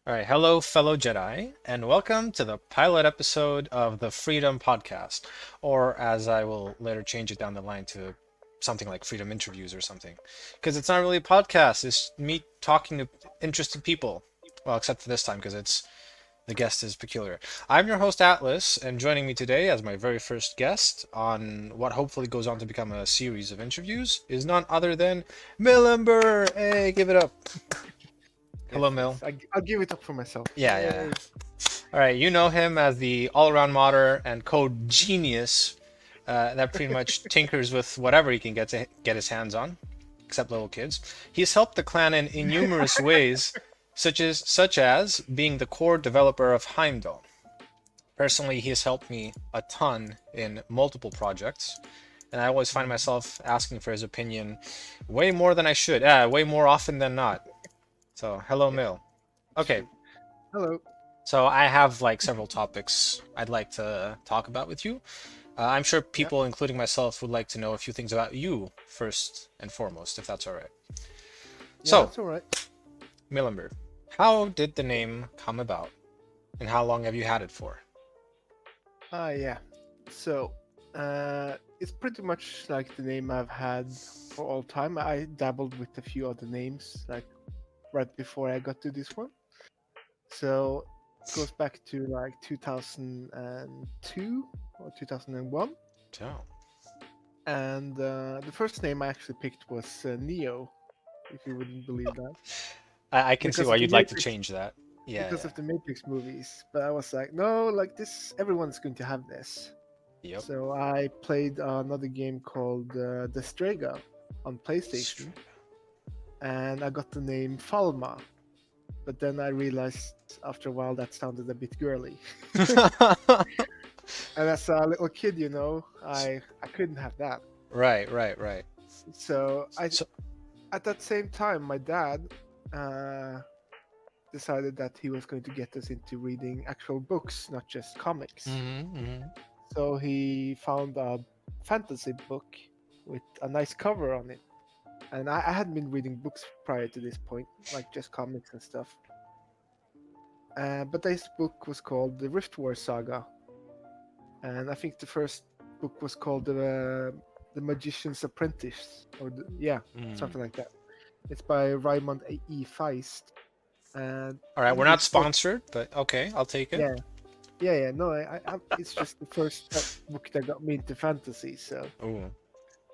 All right, hello, fellow Jedi, and welcome to the pilot episode of the Freedom Podcast, or as I will later change it down the line to something like Freedom Interviews or something. Because it's not really a podcast, it's me talking to interested people. Well, except for this time, because it's the guest is peculiar. I'm your host, Atlas, and joining me today as my very first guest on what hopefully goes on to become a series of interviews is none other than Milamber. Hey, give it up. Yes, Hello, Mill. yes. I'll give it up for myself. Yeah. Yay. All right, you know him as the all-around modder and code genius that pretty much tinkers with whatever he can get his hands on, except little kids. He's helped the clan in numerous ways, such as being the core developer of Heimdall. Personally, he has helped me a ton in multiple projects, and I always find myself asking for his opinion way more than I should. Way more often than not. So, hello, Yes, Mill. it's Okay, true. Hello. so I have like several topics I'd like to talk about with you. I'm sure Yeah, people, including myself, would like to know a few things about you first and foremost, if that's all right. yeah, So, that's all right. Milamber, how did the name come about, and how long have you had it for? Yeah. So, it's pretty much like the name I've had for all time. I dabbled with a few other names, like right before I got to this one. So, it goes back to like 2002 or 2001. Oh, And the first name I actually picked was Neo, if you wouldn't believe that, I can see because why of the you'd like to Matrix. change that. Because Yeah. of the Matrix movies. But I was like, no, like this, everyone's going to have this. Yep. So I played another game called The Strega on Str- PlayStation, and I got the name Falma. But then I realized after a while that sounded a bit girly. And as a little kid, I couldn't have that. right. So I So, at that same time, my dad uh, decided that he was going to get us into reading actual books, not just comics. hmm. So he found a fantasy book with a nice cover on it. And I hadn't been reading books prior to this point, like just comics and stuff. But this book was called The Rift War Saga. And I think the first book was called The Magician's Apprentice. Yeah, Mm. something like that. It's by Raymond E. Feist. And All right, we're in not this book, sponsored, but okay, I'll take it. yeah, yeah. No, it's just the first book that got me into fantasy, so Oh,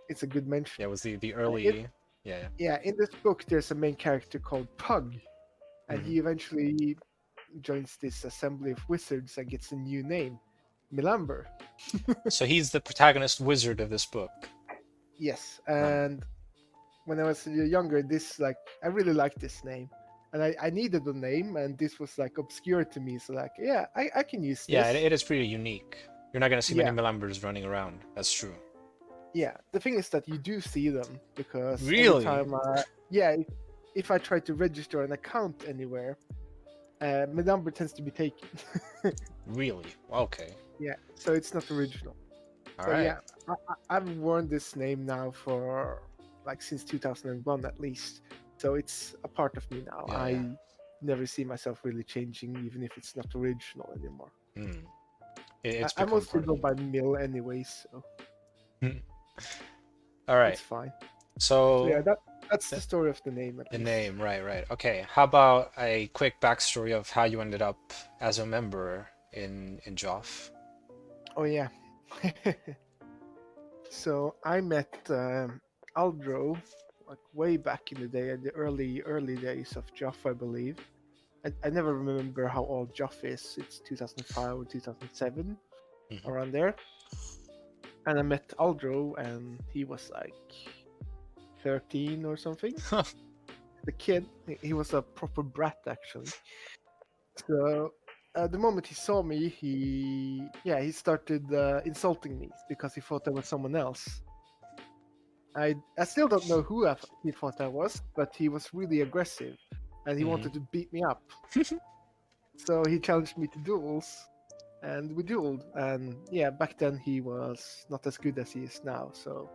it's a good mention. yeah, it was the It, early, yeah. yeah, in this book, there's a main character called Pug, and Hmm. he eventually joins this assembly of wizards and gets a new name, Milamber. So he's the protagonist wizard of this book. Yes, Right. and when I was younger, this like I really liked this name, and I needed a name, and this was like obscure to me. So like, yeah, I can use Yeah, this. it is pretty unique. You're not gonna see many Yeah, Milambers running around. That's true. yeah. The thing is that you do see them because every Really? time, yeah, if I try to register an account anywhere, my number tends to be taken. Really? Okay. Yeah, so it's not original. All So right. yeah, I've worn this name now for like since 2001 at least. So it's a part of me now. Yeah. I never see myself really changing, even if it's not original anymore. Hmm. It's I become mostly part of go you. by Mill anyways, so All right. it's fine. So yeah, So that's the the, story of the name at the least. name, right. Okay. How about a quick backstory of how you ended up as a member in Joff? Oh yeah. So I met Aldro like way back in the day, in the early days of Joff, I believe. I never remember how old Joff is. It's 2005 or 2007, Hmm. around there. And I met Aldro, and he was like 13 or something. The kid, he was a proper brat actually. So the moment he saw me, he started insulting me because he thought I was someone else. I still don't know who he thought I was, but he was really aggressive, and he Hmm. wanted to beat me up. So he challenged me to duels, and we dueled. And yeah, back then he was not as good as he is now. So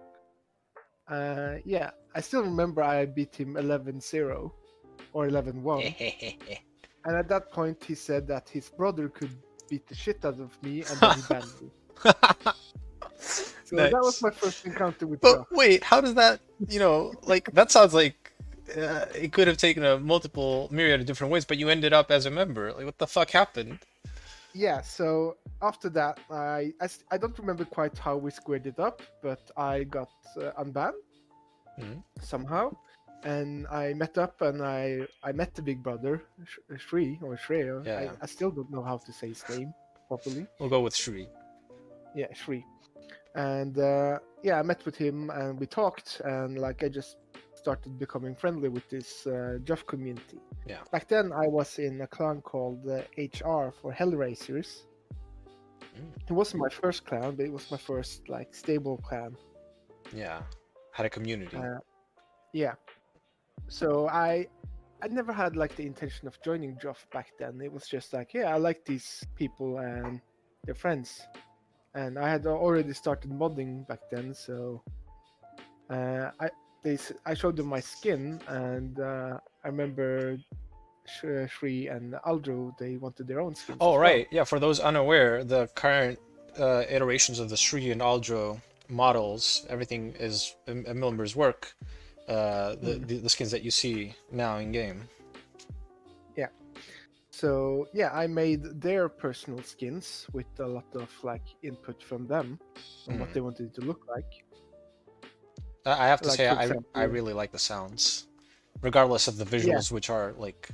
yeah, I still remember I beat him 11-0 or 11-1. And at that point, he said that his brother could beat the shit out of me, and then he banned me. So that was Nice. my first encounter with But Joff. wait, how does that, like that sounds like it could have taken a multiple myriad of different ways, but you ended up as a member. Like, what the fuck happened? Yeah, so after that, I don't remember quite how we squared it up, but I got unbanned Mhm. somehow. And I met up and I met the big brother, Shri or Shreya. Yeah, I still don't know how to say his name properly. we'll go with Shri. Yeah, Shri. And yeah, I met with him and we talked, and like I just started becoming friendly with this Joff community. Yeah. Back then, I was in a clan called HR for Hellraisers. Mm. It wasn't my first clan, but it was my first like stable clan. Yeah, had a community. Yeah. So I never had like the intention of joining Joff back then. It was just like, yeah, I like these people and their friends. And I had already started modding back then, so I showed them my skin, and I remember Shri and Aldro, they wanted their own skins Oh, as well. right. Yeah, for those unaware, the current iterations of the Shri and Aldro models, everything is Milamber's work. The skins that you see now in game. Yeah. So yeah, I made their personal skins with a lot of like input from them on what they wanted it to look like. I have to Like say, for I example, really like the sounds, regardless of the yeah, visuals, which are like,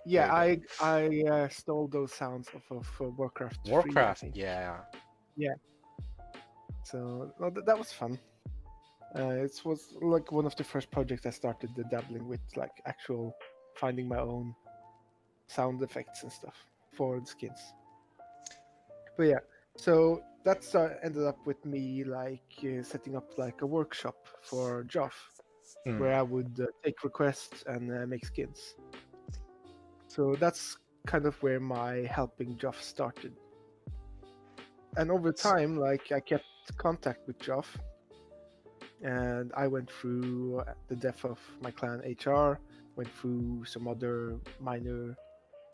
yeah, very good. I stole those sounds off of Warcraft 3, I Warcraft, think. yeah. Yeah. So well, that was fun. It was like one of the first projects I started dabbling with, like actual finding my own sound effects and stuff for the skins. But yeah, so that's ended up with me like setting up like a workshop for Joff, Hmm. where I would take requests and make skins. So that's kind of where my helping Joff started. And over time, like I kept contact with Joff, and I went through the death of my clan HR, went through some other minor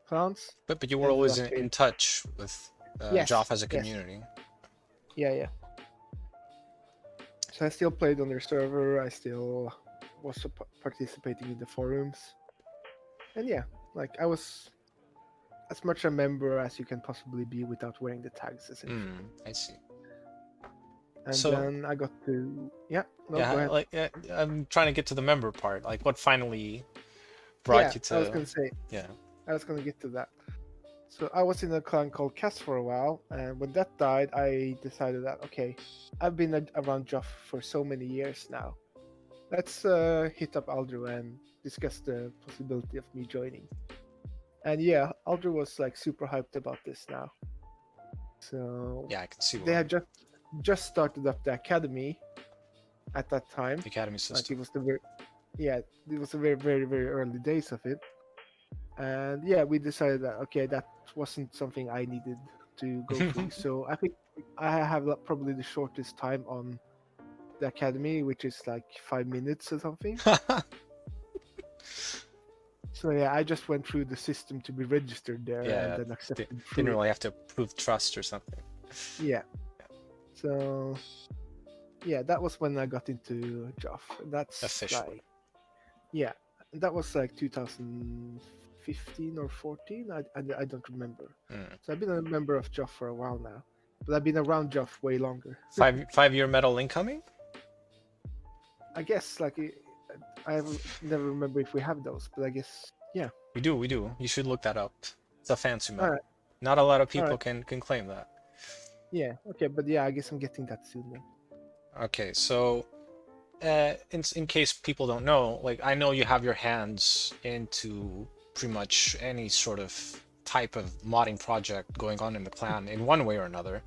clans. But you were Ended always up in in touch with yes, Joff as a yes, community. yeah. So I still played on their server. I still was participating in the forums, and yeah, like I was as much a member as you can possibly be without wearing the tags, essentially. I see. And So then I got to no, go yeah, ahead. like I'm trying to get to the member part. Like, what finally brought Yeah, you I was to? gonna say Yeah. I was gonna get to that. So I was in a clan called Cass for a while, and when that died, I decided that okay, I've been around Joff for so many years now. Let's hit up Aldro and discuss the possibility of me joining. And yeah, Aldro was like super hyped about this now. So Yeah, I can see they why. had just started up the academy at that time. The academy Like system. it was the very early days of it. And yeah, we decided that okay, that wasn't something I needed to go through. So I think I have probably the shortest time on the academy, which is like 5 minutes or something. So yeah, I just went through the system to be registered there and Yeah, then accepted through didn't it. really have to prove trust or something. Yeah. So yeah, that was when I got into Joff. That's Officially. like yeah, that was like 2015 or 14. I don't remember. So I've been a member of Joff for a while now, but I've been around Joff way longer. 5 year medal incoming? I guess like I never remember if we have those, but I guess yeah. We do, we do. You should look that up. It's a fancy All medal. right, Not a lot of all people right, can claim that. yeah, okay, but yeah, I guess I'm getting that soon then. Okay, so in case people don't know, like I know you have your hands into pretty much any sort of type of modding project going on in the clan in one way or another.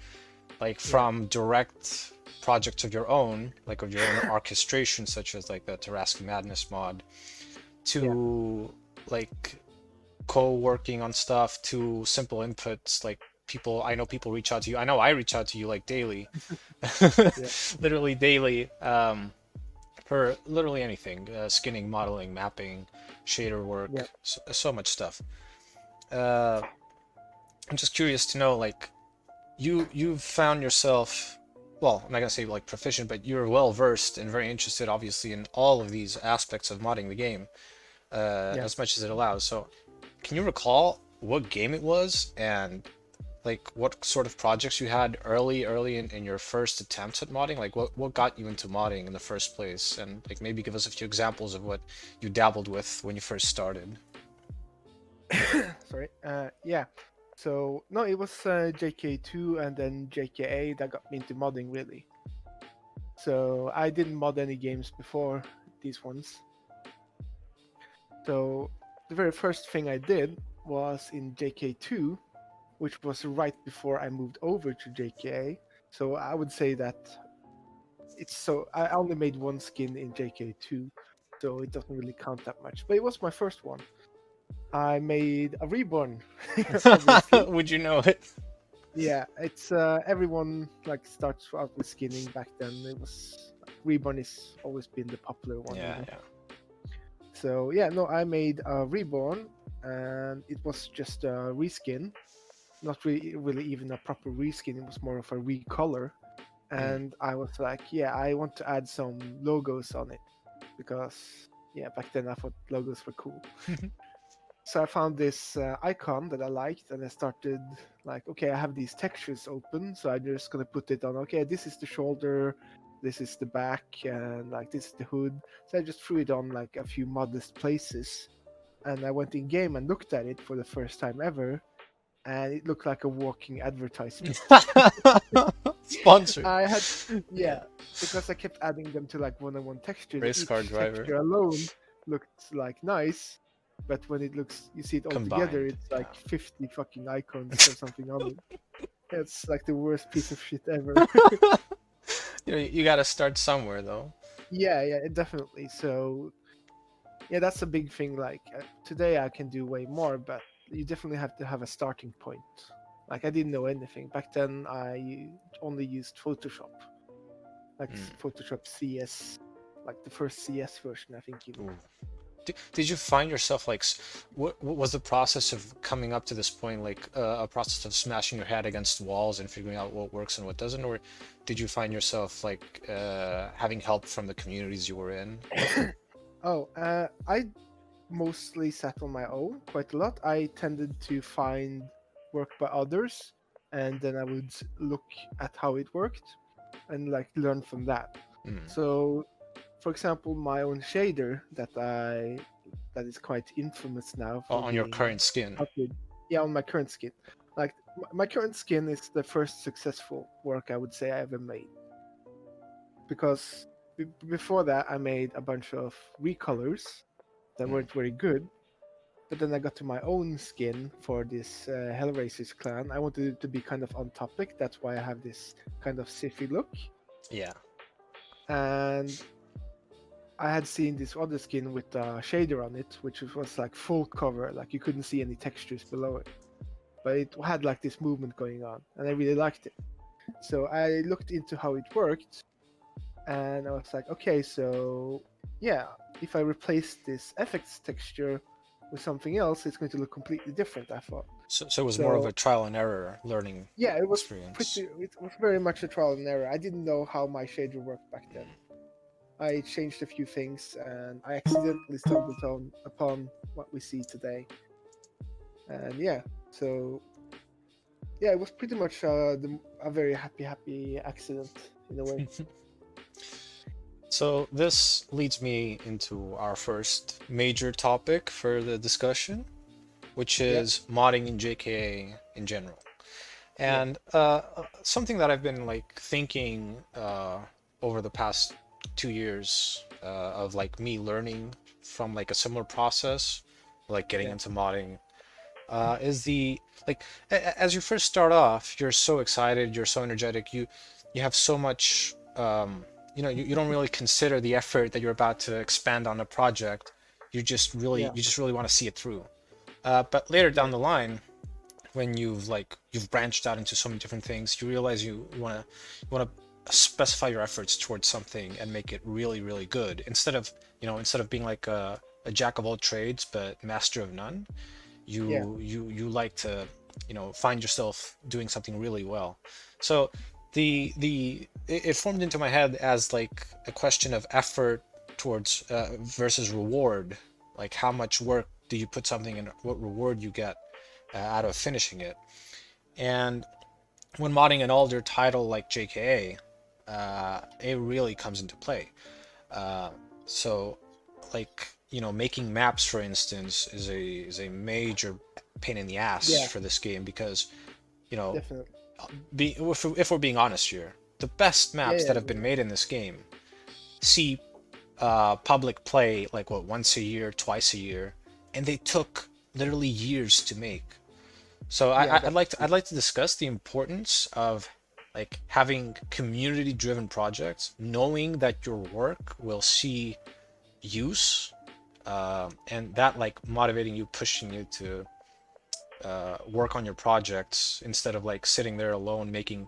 Like from direct projects of your own, like of your own orchestration, such as like the Tarrasque Madness mod, to like co-working on stuff, to simple inputs. Like I know people reach out to you. I know I reach out to you like daily, Yeah, literally daily, for literally anything, skinning, modeling, mapping, shader work, yeah, so much stuff. I'm just curious to know, like, you've found yourself, well, I'm not gonna say like proficient, but you're well versed and very interested, obviously, in all of these aspects of modding the game, Yeah. as much as it allows. So, can you recall what game it was and like what sort of projects you had early in your first attempts at modding? Like, what got you into modding in the first place? And like maybe give us a few examples of what you dabbled with when you first started. Sorry. Yeah. So no, it was JK2 and then JKA that got me into modding really. So I didn't mod any games before these ones. So the very first thing I did was in JK2, which was right before I moved over to JKA. So I would say that I only made one skin in JK2, so it doesn't really count that much. But it was my first one. I made a reborn, obviously. Would you know it? Yeah, it's everyone like starts out with skinning back then. It was reborn has always been the popular one. Yeah, You know? yeah. So yeah, no, I made a reborn, and it was just a reskin, not really even a proper reskin. It was more of a recolor, and I was like, yeah, I want to add some logos on it because yeah, back then I thought logos were cool. So I found this icon that I liked, and I started like, okay, I have these textures open, so I'm just gonna put it on. Okay, this is the shoulder, this is the back, and like this is the hood. So I just threw it on like a few modest places, and I went in game and looked at it for the first time ever, and it looked like a walking advertisement. Sponsored. I had, yeah, Yeah. because I kept adding them to like one-on-one textures. Race car Each driver. texture alone looked like nice, but when it looks, you see it all together, Combined. it's like 50 fucking icons or something on it. It's like the worst piece of shit ever. You gotta start somewhere though. Yeah, definitely. So yeah, that's a big thing. Like today, I can do way more, but you definitely have to have a starting point. Like I didn't know anything back then. I only used Photoshop, like Photoshop CS, like the first CS version, I think. Even. Ooh. Did you find yourself like, what was the process of coming up to this point, like a process of smashing your head against walls and figuring out what works and what doesn't, or did you find yourself like having help from the communities you were in? Oh, I mostly sat on my own quite a lot. I tended to find work by others, and then I would look at how it worked and like learn from that. Mm. So, for example, my own shader that is quite infamous now for On your being current skin. updated. Yeah, on my current skin. Like my current skin is the first successful work I would say I ever made, because before that I made a bunch of recolors that weren't very good. But then I got to my own skin for this Hellraiser's clan. I wanted it to be kind of on topic. That's why I have this kind of sci-fi look. Yeah. And I had seen this other skin with a shader on it, which was like full cover, like you couldn't see any textures below it. But it had like this movement going on, and I really liked it. So I looked into how it worked, and I was like, okay, so yeah, if I replace this effects texture with something else, it's going to look completely different, I thought. So it was more of a trial and error learning Yeah, it was experience. it was very much a trial and error. I didn't know how my shader worked back then. I changed a few things, and I accidentally stumbled upon what we see today. And yeah, so yeah, it was pretty much a very happy accident in a way. So this leads me into our first major topic for the discussion, which is modding in JKA in general. And something that I've been like thinking over the past 2 years of like me learning from like a similar process, like getting into modding, is the like as you first start off, you're so excited, you're so energetic, you have so much you don't really consider the effort that you're about to expand on a project. You just really want to see it through. But later down the line, when you've branched out into so many different things, you realize you want to specify your efforts towards something and make it really, really good, instead of being like a jack of all trades but master of none. Yeah. you like to, find yourself doing something really well. So it formed into my head as like a question of effort towards versus reward. Like how much work do you put something in, what reward you get out of finishing it. And when modding an older title like JKA, it really comes into play. Uh, so, like, making maps, for instance, is a major pain in the ass Yeah. for this game because, you know, Definitely. if we're being honest here, the best Yeah. maps Yeah. that have been made in this game see public play like what, once a year, twice a year, and they took literally years to make. So Yeah. I'd That's like to discuss the importance of like having community-driven projects, knowing that your work will see use, and that like motivating you, pushing you to work on your projects instead of like sitting there alone making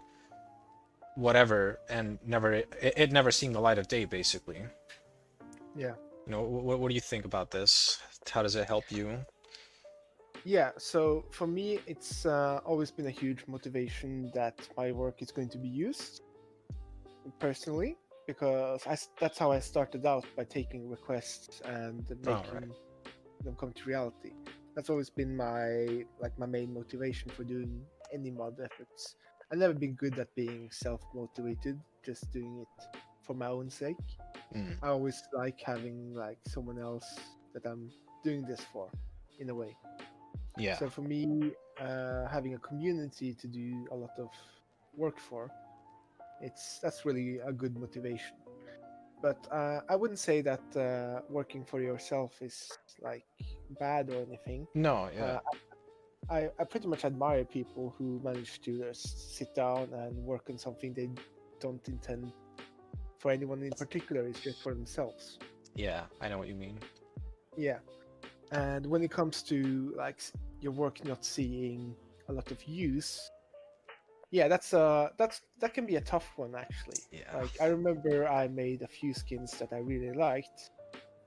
whatever and it never seeing the light of day, basically. yeah. What do you think about this? How does it help you? Yeah, so for me, it's always been a huge motivation that my work is going to be used personally, because that's how I started out by taking requests and All right. making them come to reality. That's always been my main motivation for doing any mod efforts. I've never been good at being self-motivated, just doing it for my own sake. Mm, I always like having like someone else that I'm doing this for, in a way. yeah. So for me, having a community to do a lot of work for, that's really a good motivation. But I wouldn't say that working for yourself is like bad or anything. No, yeah. Uh, I pretty much admire people who manage to sit down and work on something they don't intend for anyone in particular. It's just for themselves. Yeah, I know what you mean. Yeah. And when it comes to like your work not seeing a lot of use, yeah, that can be a tough one actually. Yeah. Like I remember I made a few skins that I really liked,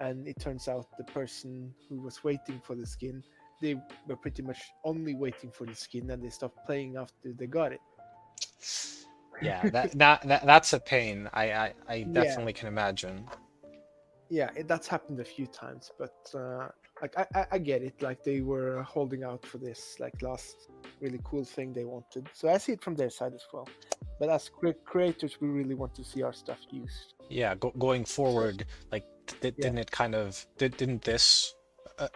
and it turns out the person who was waiting for the skin, they were pretty much only waiting for the skin, and they stopped playing after they got it. Yeah, that's a pain. I Yeah, definitely can imagine. yeah, that's happened a few times, but like I get it. Like they were holding out for this like last really cool thing they wanted. So I see it from their side as well. But as creators, we really want to see our stuff used. Yeah, going So forward, like yeah. didn't this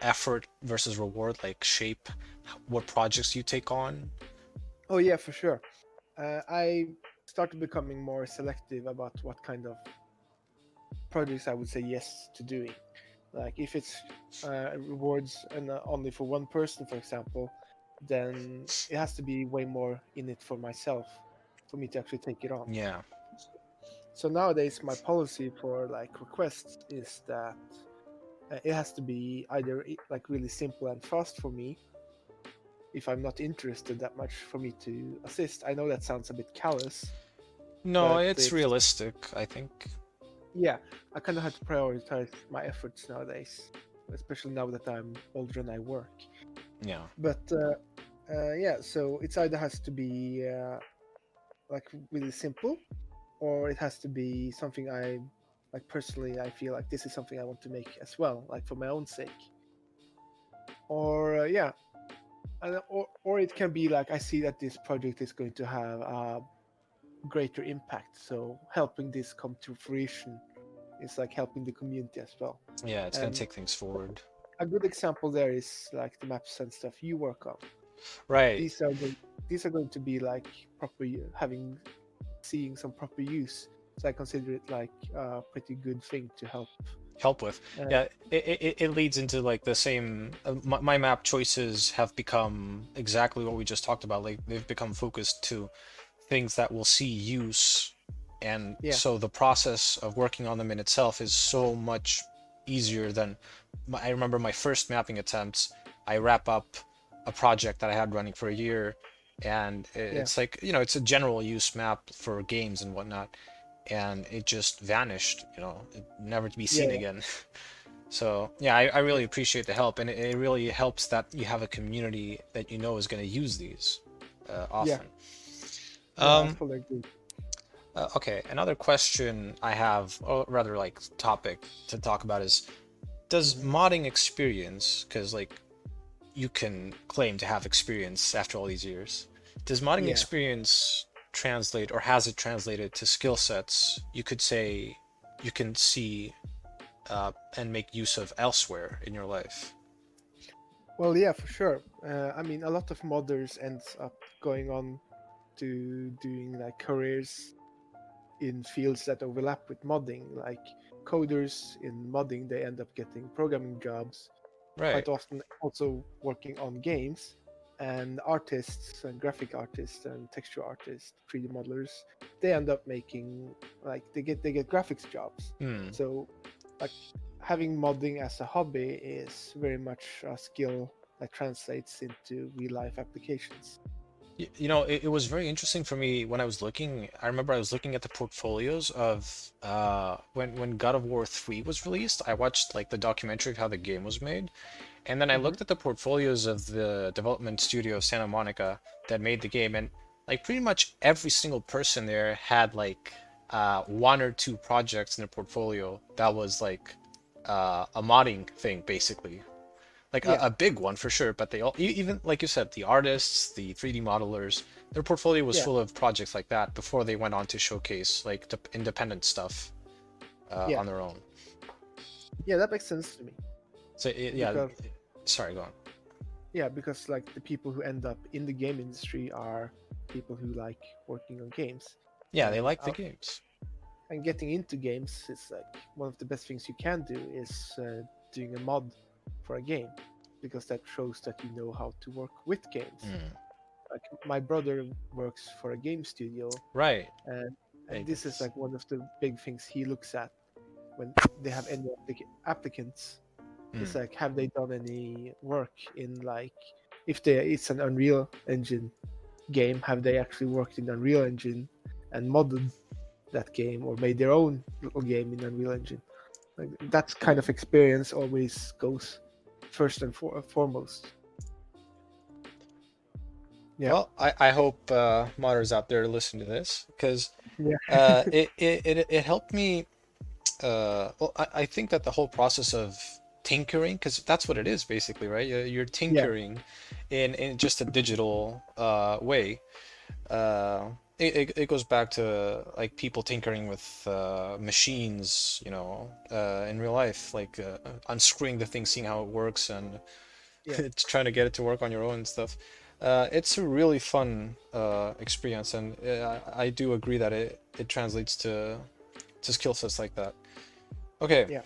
effort versus reward like shape what projects you take on? Oh yeah, for sure. I started becoming more selective about what kind of projects I would say yes to doing. Like if it's rewards and only for one person, for example, then it has to be way more in it for myself for me to actually take it on. Yeah. So nowadays, my policy for like requests is that it has to be either like really simple and fast for me if I'm not interested that much for me to assist. I know that sounds a bit callous, No, but it's it's realistic, I think. yeah, I kind of have to prioritize my efforts nowadays, especially now that I'm older and I work. Yeah. But yeah, so it's either has to be like really simple, or it has to be something I like personally. I feel like this is something I want to make as well, like for my own sake. Or yeah, or it can be like I see that this project is going to have a greater impact, so helping this come to fruition is like helping the community as well. Yeah, it's gonna And take things forward. a good example there is like the maps and stuff you work on. Right. These are these are going to be like proper having seeing some proper use. So I consider it like a pretty good thing to help. Help with. Uh, Yeah, it leads into like the same. My map choices have become exactly what we just talked about. Like they've become focused to things that will see use, and yeah, so the process of working on them in itself is so much easier than. I remember my first mapping attempts. I wrap up a project that I had running for a year, and yeah, it's like, it's a general use map for games and whatnot, and it just vanished, never to be yeah, seen yeah, again. So yeah, I really appreciate the help, and it really helps that you have a community that you know is going to use these Yeah, often. no, I Um, fully agree. okay, another question I have, or rather like topic to talk about is, does Mhm. modding experience, because like you can claim to have experience after all these years, does modding Yeah. experience translate, or has it translated to skill sets you could say you can see and make use of elsewhere in your life? Well, yeah, for sure. I mean, a lot of modders ends up going on to doing like careers in fields that overlap with modding. Like coders in modding, they end up getting programming jobs, Right. quite often also working on games. And artists and graphic artists and texture artists, 3D modelers, they end up making like they get graphics jobs. Hmm. So like having modding as a hobby is very much a skill that translates into real life applications. You know, it was very interesting for me when I was looking. I remember I was looking at the portfolios of when God of War 3 was released. I watched like the documentary of how the game was made, and then I Hmm. looked at the portfolios of the development studio of Santa Monica that made the game, and like pretty much every single person there had like one or two projects in their portfolio that was like a modding thing, basically. Like Yeah, a big one for sure, but they all, even like you said, the artists, the 3D modelers, their portfolio was yeah, full of projects like that before they went on to showcase like the independent stuff yeah, on their own. yeah. That makes sense to me So yeah, because sorry, go on. because like the people who end up in the game industry are people who like working on games, Yeah, they and like the games. and getting into games is like one of the best things you can do is doing a mod for a game because that shows that you know how to work with games. Mm, Like my brother works for a game studio, right. and There you go. this is like one of the big things he looks at when they have any applicants. It's Mm. like, have they done any work in like, if they it's an Unreal Engine game, have they actually worked in Unreal Engine and modded that game or made their own little game in Unreal Engine? Like that kind of experience always goes first and foremost. Yeah, Well, I hope modders out there listen to this because yeah, it helped me. Well, I think that the whole process of tinkering, because that's what it is basically, right? You're yeah, tinkering in just a digital way. It goes back to like people tinkering with machines, you know, in real life, like unscrewing the thing, seeing how it works, and yeah, it's trying to get it to work on your own and stuff. It's a really fun experience, and I do agree that it translates to skill sets like that. Okay, yeah.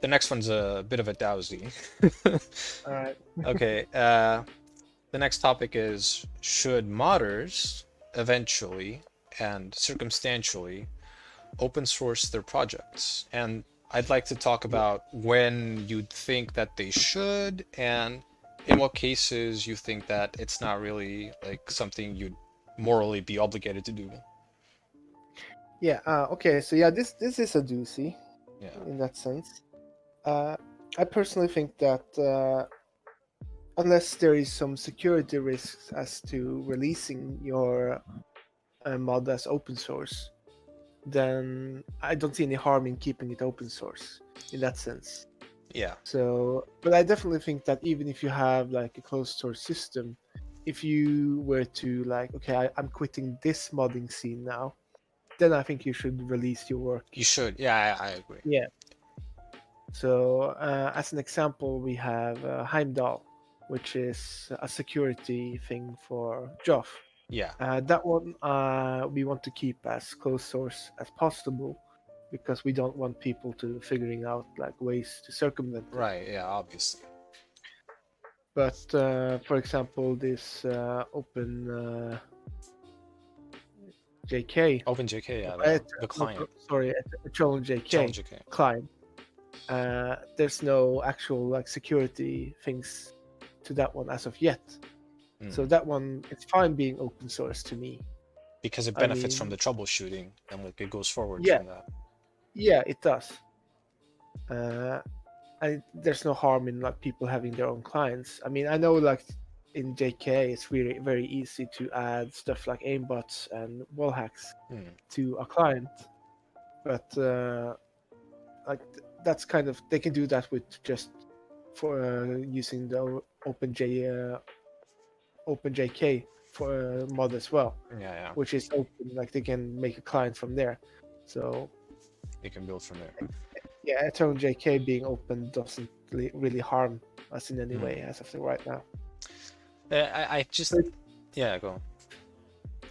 the next one's a bit of a dowsy. All right. Okay, the next topic is, should modders eventually and circumstantially open source their projects? And I'd like to talk Yeah. about when you'd think that they should, and in what cases you think that it's not really like something you'd morally be obligated to do. Yeah. Okay. So yeah, this is a doozy Yeah. in that sense. Uh, I personally think that unless there is some security risks as to releasing your mod as open source, then I don't see any harm in keeping it open source in that sense. Yeah. So, but I definitely think that even if you have like a closed source system, if you were to like, okay, I'm quitting this modding scene now, then I think you should release your work. You should. Yeah, I agree. Yeah. So, as an example, we have Heimdall, which is a security thing for Joff. Yeah. That one we want to keep as closed source as possible because we don't want people to figuring out like ways to circumvent it. Right. Yeah, obviously. But for example, this open JK, Open JK, yeah, the no, client. sorry, Eternal Challenge JK JK. client. There's no actual like security things to that one as of yet. So Mm. that one, it's fine being open source to me. Because it I benefits from mean, the troubleshooting and like it goes forward yeah, from that. yeah, it does. And there's no harm in like people having their own clients. I mean, I know like in JKA it's really very easy to add stuff like aimbots and wall hacks to a client, but like that's kind of, they can do that with just for using the OpenJK for mod as well, Yeah. which is open. Like they can make a client from there. So You can build from there. yeah, Eternal JK being open doesn't really harm us in any way as of right now. I just So yeah, go on.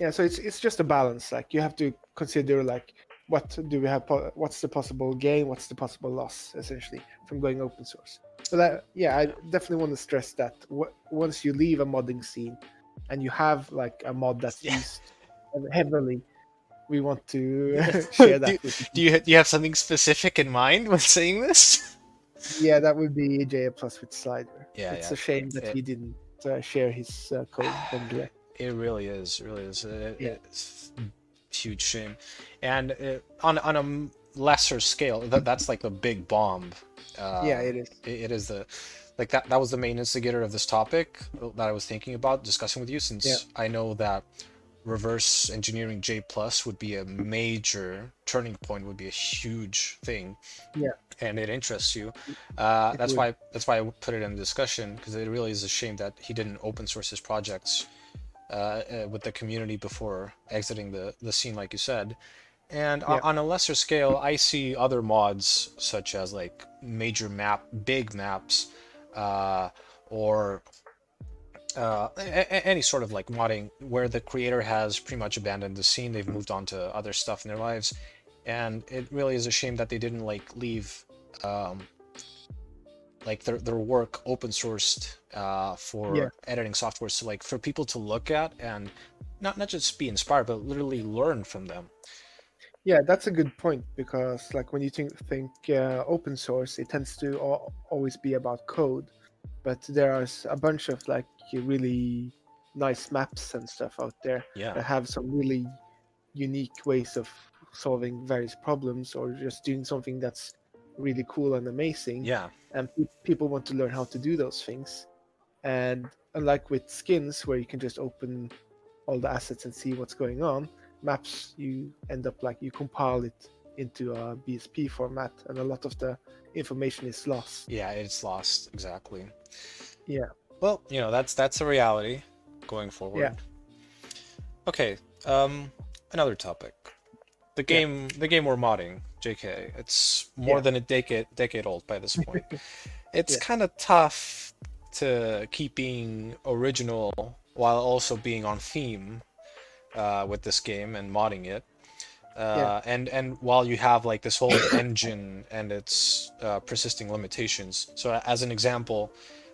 yeah, so it's just a balance. Like you have to consider like what do we have, what's the possible gain, what's the possible loss essentially from going open source. So that, yeah, I definitely want to stress that once you leave a modding scene and you have like a mod that's used heavily, we want to share that with you. Do you have something specific in mind when saying this? Yeah, that would be JA Plus with Slider. Yeah, It's a shame that he didn't share his code then direct. It really is. Yeah. It's a huge shame. And on a lesser scale, that's like the big bomb. Yeah, it is. It is the like that was the main instigator of this topic that I was thinking about discussing with you, since I know that reverse engineering J plus would be a major turning point, would be a huge thing. Yeah. And it interests you. It That's would. why I put it in the discussion, because it really is a shame that he didn't open source his projects with the community before exiting the scene, like you said. And on a lesser scale, I see other mods such as like big maps, or any sort of like modding where the creator has pretty much abandoned the scene. They've moved on to other stuff in their lives, and it really is a shame that they didn't like leave like their work open sourced for editing software, so like for people to look at and not just be inspired, but literally learn from them. Yeah, that's a good point, because like when you think open source, it tends to always be about code, but there are a bunch of like really nice maps and stuff out there that have some really unique ways of solving various problems, or just doing something that's really cool and amazing. Yeah. And people want to learn how to do those things. And unlike with skins, where you can just open all the assets and see what's going on, maps, you end up like you compile it into a BSP format, and a lot of the information is lost. Yeah, it's lost, exactly. Yeah. Well, you know, that's a reality going forward. Yeah. Okay, another topic. The game we're modding, JK, it's more than a decade old by this point. It's kind of tough to keep being original while also being on theme with this game and modding it. And while you have like this whole engine and its persisting limitations. So as an example,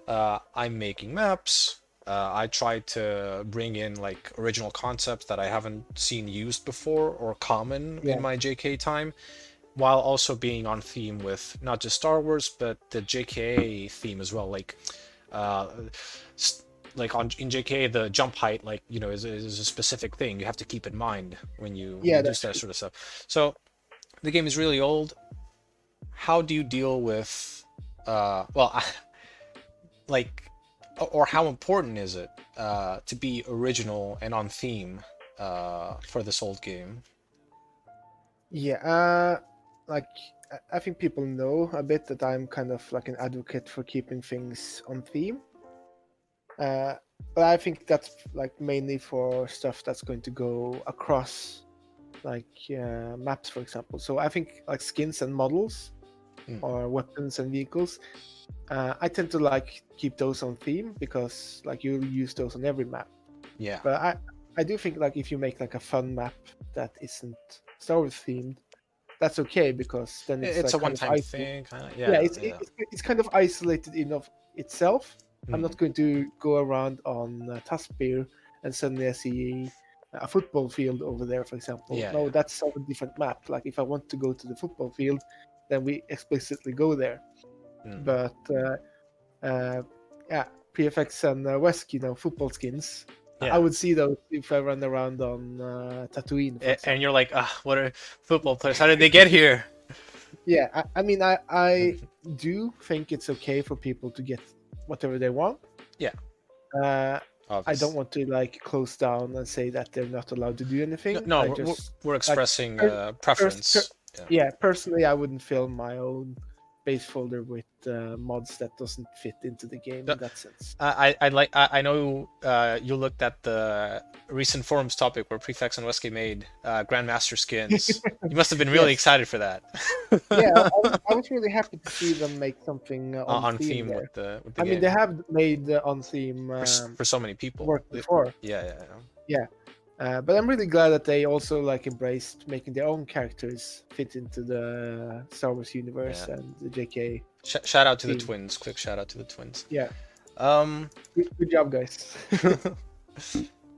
I'm making maps. I tried to bring in like original concepts that I haven't seen used before or common in my JK time, while also being on theme with not just Star Wars, but the JKA theme as well. Like in JKA, the jump height, like, you know, is a specific thing you have to keep in mind when you do that sort of stuff. So the game is really old. How do you deal with or how important is it to be original and on theme for this old game? Like I think people know a bit that I'm kind of like an advocate for keeping things on theme. But I think that's like mainly for stuff that's going to go across, like maps, for example. So I think like skins and models or weapons and vehicles, I tend to like keep those on theme, because like you use those on every map. Yeah. But I do think like if you make like a fun map that isn't Star Wars themed, that's okay, because then it's like a one-time thing. It's kind of isolated in of itself. I'm not going to go around on Taspir and suddenly I see a football field over there, for example. That's on a different map. Like if I want to go to the football field, then we explicitly go there. But PFX and Wesk, you know, football skins. I would see those if I run around on Tatooine. And you're like, what are football players? How did they get here? Yeah, I mean, I do think it's okay for people to get whatever they want. Yeah, Uh, I don't obviously. want to like close down and say that they're not allowed to do No, anything. no, I we're just we're like expressing per, per, preference. Yeah. yeah, personally, I wouldn't fill my own base folder with mods that doesn't fit into the game No, in that sense. I know you looked at the recent forums topic where Prefects and Westgate made Grandmaster skins. You must have been really Yes, excited for that. yeah, I was really happy to see them make something on On theme theme there. with the I mean, they game have made on theme for so many people. work before. Yeah, yeah, Yeah, but I'm really glad that they also like embraced making their own characters fit into the Star Wars universe yeah. and the JKA Shout out to the team. twins. Quick shout out to the twins. Yeah, Um, good job, guys.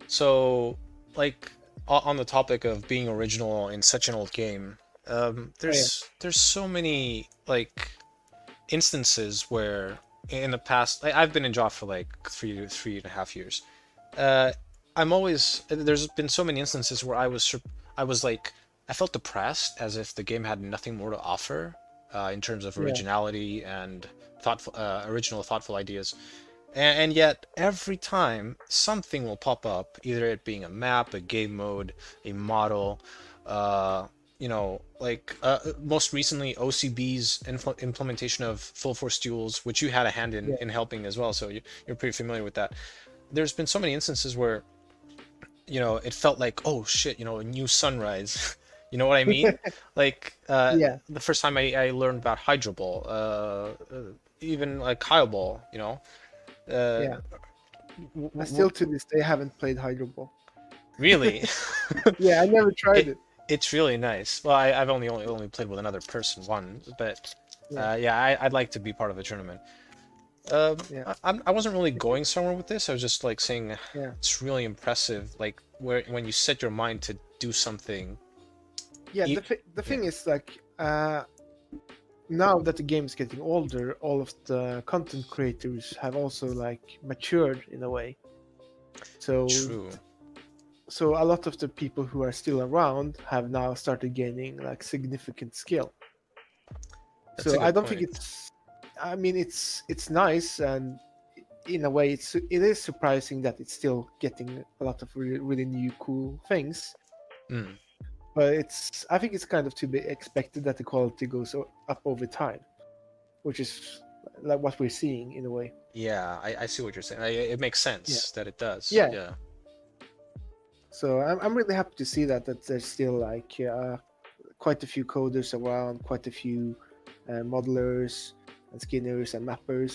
so like on the topic of being original in such an old game, Oh, yeah. there's so many like instances where in the past I've been in Jaw for like 3.5 years. Uh, I'm always there's been so many instances where I was like I felt depressed as if the game had nothing more to offer in terms of Yeah, originality and original thoughtful ideas. And yet every time something will pop up, either it being a map, a game mode, a model, uh, like most recently OCB's implementation of full force duels, which you had a hand yeah, in helping as well, so you're pretty familiar with that. There's been so many instances where it felt like, oh shit, a new sunrise. You know what I mean? Like yeah, the first time I learned about Hydro Ball, even like Kyle Ball, uh, yeah. w- I w- still to this day haven't played Hydro Ball. really, Yeah, I never tried it it. it's really nice. Well, I've only played with another person one, but Yeah, yeah, I'd like to be part of a tournament. yeah, I wasn't really going somewhere with this. I was just like saying yeah, it's really impressive, like when you set your mind to do something. yeah. You, The yeah, thing is like now that the game is getting older, all of the content creators have also like matured in a way. So true. so a lot of the people who are still around have now started gaining like significant skill. That's a So I good don't think point. it's. I mean, it's nice, and in a way, it is surprising that it's still getting a lot of really, really new cool things. Mm. But it's. I think it's kind of to be expected that the quality goes up over time, which is like what we're seeing in a way. Yeah, I see what you're saying. It makes Yeah. sense that it does. Yeah. Yeah. So I'm really happy to see that there's still like quite a few coders around, quite a few modelers and skinners and mappers.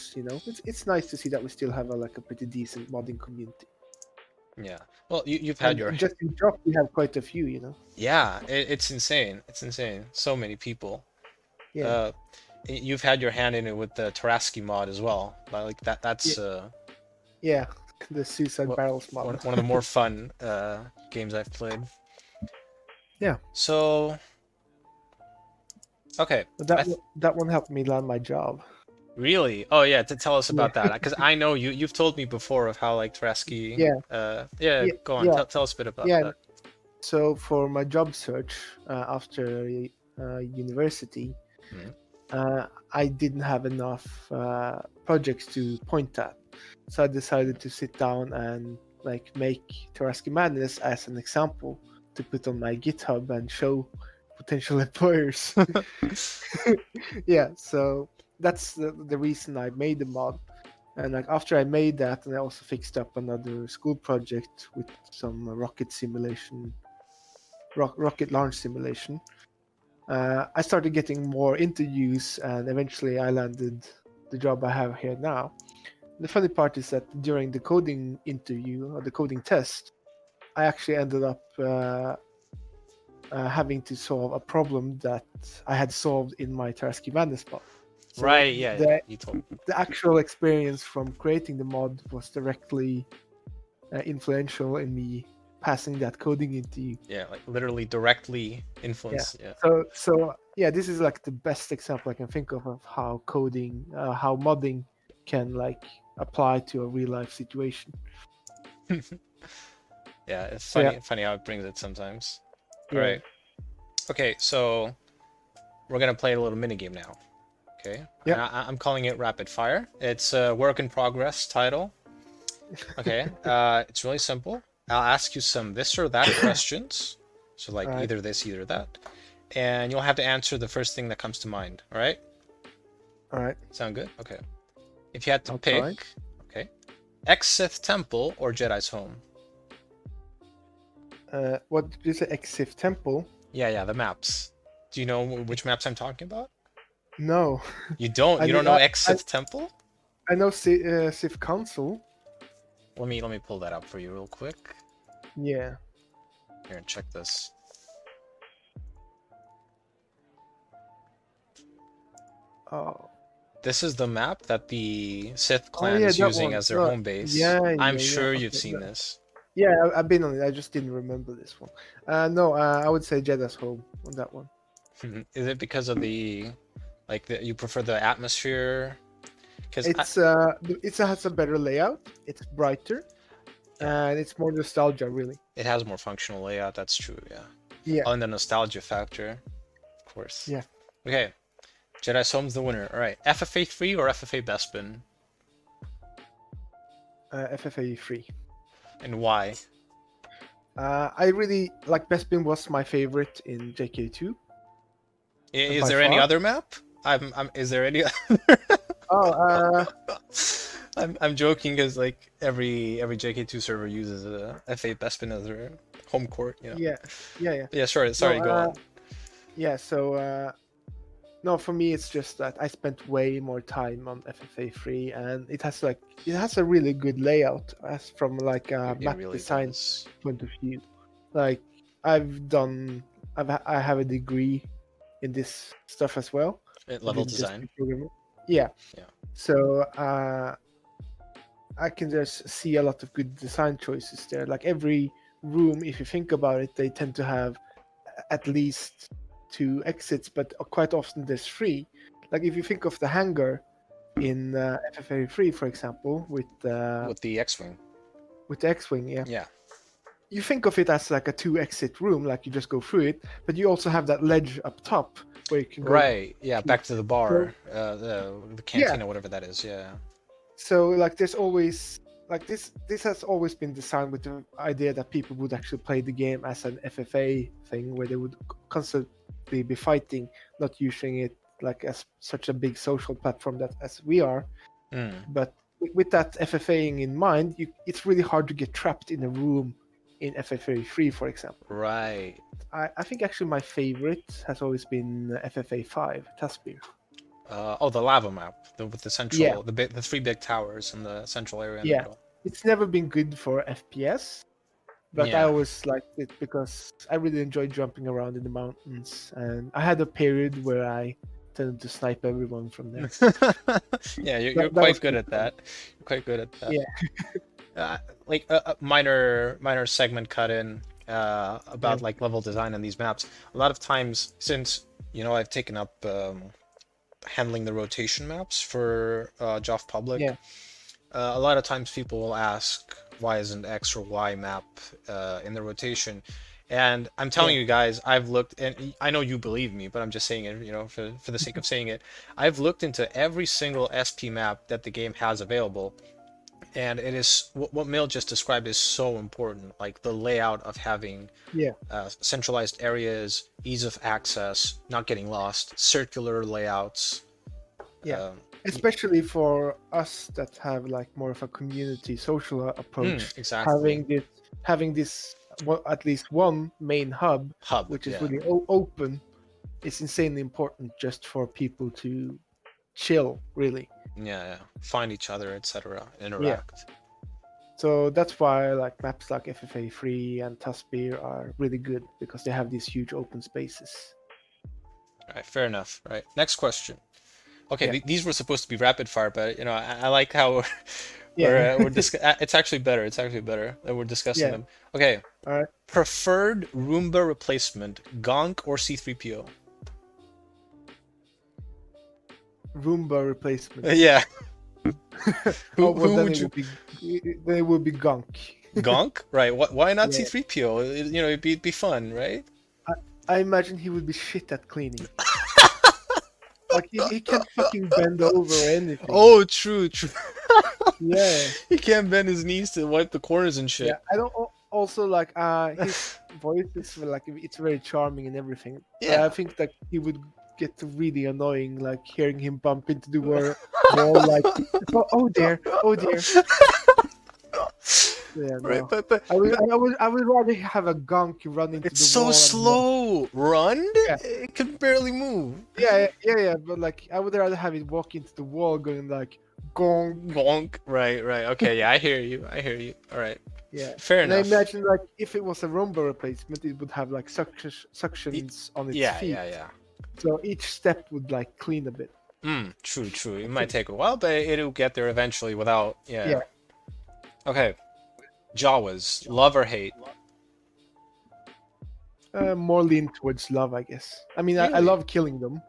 It's nice to see that we still have like a pretty decent modding community. Yeah. Well, you've had And your just in drop, we have quite a few. yeah. It's insane. It's insane. So many people. Yeah, Uh, you've had your hand in it with the Taraski mod as well. Like that. yeah, That's yeah. The Suicide Barrels mod. one of the more fun games I've played. Yeah, So okay, but I that one helped me land my job. really. Oh yeah, to tell us Yeah, about that because I know you've told me before of how like Taraski. yeah, Yeah. yeah, Go on. yeah, Tell us a bit about yeah. that. So for my job search after university, Mhm. I didn't have enough projects to point at, so I decided to sit down and like make Taraski Madness as an example to put on my GitHub and show potential employers. Yeah, so that's the reason I made the mod. And like after I made that, and I also fixed up another school project with some rocket simulation, rocket launch simulation. I started getting more interviews, and eventually I landed the job I have here now. The funny part is that during the coding interview or the coding test, I actually ended up having to solve a problem that I had solved in my Taraski Madness mod. So Right. Yeah. Yeah. the You told me. the actual experience from creating the mod was directly influential in me passing that coding interview. Yeah. Like literally directly Yeah. influence. Yeah. So yeah, this is like the best example I can think of how coding, how modding can like apply to a real life situation. Yeah. It's So yeah, funny how it brings it sometimes. All yeah, right. Okay. So we're gonna play a little mini game now. Okay. Yeah. And I'm calling it Rapid Fire. It's a work in progress title. Okay. It's really simple. I'll ask you some this or that questions. So like Alright. either this, either that. And you'll have to answer the first thing that comes to mind. All right? All right. Sound good? Okay. If you had to I'll pick, try. okay, Exith Temple or Jedi's Home? What did you say? Exif Temple? Yeah, the maps. Do you know which maps I'm talking about? No. You don't? I You don't mean, know Exith Temple? I know Sif Council. Let me pull that up for you real quick. Yeah. Here, check this. Oh. This is the map that the Sith clan yeah, is that using one. as their Oh, home base. yeah, I'm yeah, sure yeah, you've okay, seen yeah. this. Yeah, I've been on it. I just didn't remember this one. No, I would say Jedi's Home on that one. Is it because of the, like, you prefer the atmosphere? Because It has a better layout. It's brighter, and it's more nostalgia, really. it has more functional layout. That's true. Yeah. Yeah. Oh, and the nostalgia factor, of course. Yeah. Okay. Jedi's Home's the winner. All right. FFA 3 or FFA Bespin? FFA 3. And why? I really like Bespin was my favorite in JKA 2. Is By there any far? other map? Is there any? Oh, I'm joking because like every JK2 server uses a FA Bespin as their home court. You know. yeah. Yeah. Sorry. Go on. Yeah, so no, for me it's just that I spent way more time on FFA 3, and it has a really good layout as from like a It map really design does. point of view. Like I have a degree in this stuff as well. Level Didn't just design. do programming. Yeah. Yeah. So I can just see a lot of good design choices there. Like every room, if you think about it, they tend to have at least 2 exits, but quite often there's 3. Like if you think of the hangar in FFA 3, for example, with With the X-wing. the X-wing, yeah. Yeah. You think of it as like a 2-exit room, like you just go through it, but you also have that ledge up top where you can go. Right. Yeah. Back to the bar, the canteen or whatever that is. Yeah. So like there's always like this has always been designed with the idea that people would actually play the game as an FFA thing, where they would constantly be fighting, not using it like as such a big social platform that as we are. But with that FFAing in mind, it's really hard to get trapped in a room in FFA 3, for example. Right. I think actually my favorite has always been FFA 5, Taspir. The lava map with the central, Yeah. the 3 big towers in the central area in the Yeah. middle. It's never been good for FPS, but Yeah. I always liked it because I really enjoyed jumping around in the mountains, and I had a period where I tended to snipe everyone from there. Yeah, you're That quite was good good at that. You're quite good at that. Yeah. Like a minor segment cut in about Yeah. like level design on these maps. A lot of times, since I've taken up handling the rotation maps for JOF Public. Yeah. A lot of times people will ask, why isn't X or Y map in the rotation? And I'm telling you guys, I've looked, and I know you believe me, but I'm just saying it, for the sake of saying it. I've looked into every single SP map that the game has available, and it is what Mil just described is so important. Like the layout of having centralized areas, ease of access, not getting lost, circular layouts. Yeah. Especially for us that have like more of a community social approach, exactly. having this at least one main hub which is really open is insanely important just for people to chill, really. Find each other, etc., interact. So that's why like maps like FFA 3 and Taspir are really good, because they have these huge open spaces. All right, fair enough. Right, next question. Okay, these were supposed to be rapid fire, but I like how we're it's actually better. It's actually better that we're discussing them. Okay. All right. Preferred Roomba replacement, Gonk or C3PO? Roomba replacement. Yeah. Who would you? They would be Gonk. Gonk, right? Why not C3PO? It'd be fun, right? I imagine he would be shit at cleaning. Like he can't fucking bend over or anything. Oh, true, true. Yeah, He can't bend his knees to wipe the corners and yeah. shit. I don't also like his voice is like it's very charming and everything. But I Yeah. think that he would get really annoying, like hearing him bump into the wall, like oh dear, oh dear. Yeah, Right, no. but I would rather have a gunk run into it's the so wall slow. Run? yeah, It can barely move. yeah. But like, I would rather have it walk into the wall, going like gong. Wonk. Right, right. Okay, yeah, I hear you. I hear you. All right. Yeah, Fair and I enough. imagine like if it was a rumble replacement, it would have like suctions on its Yeah, feet, yeah, yeah. so each step would like clean a bit. True, true. It might take a while, but it'll get there eventually without, yeah. Yeah. Okay. Jawas, love or hate? More lean towards love, I guess. I mean, I Really? love killing them.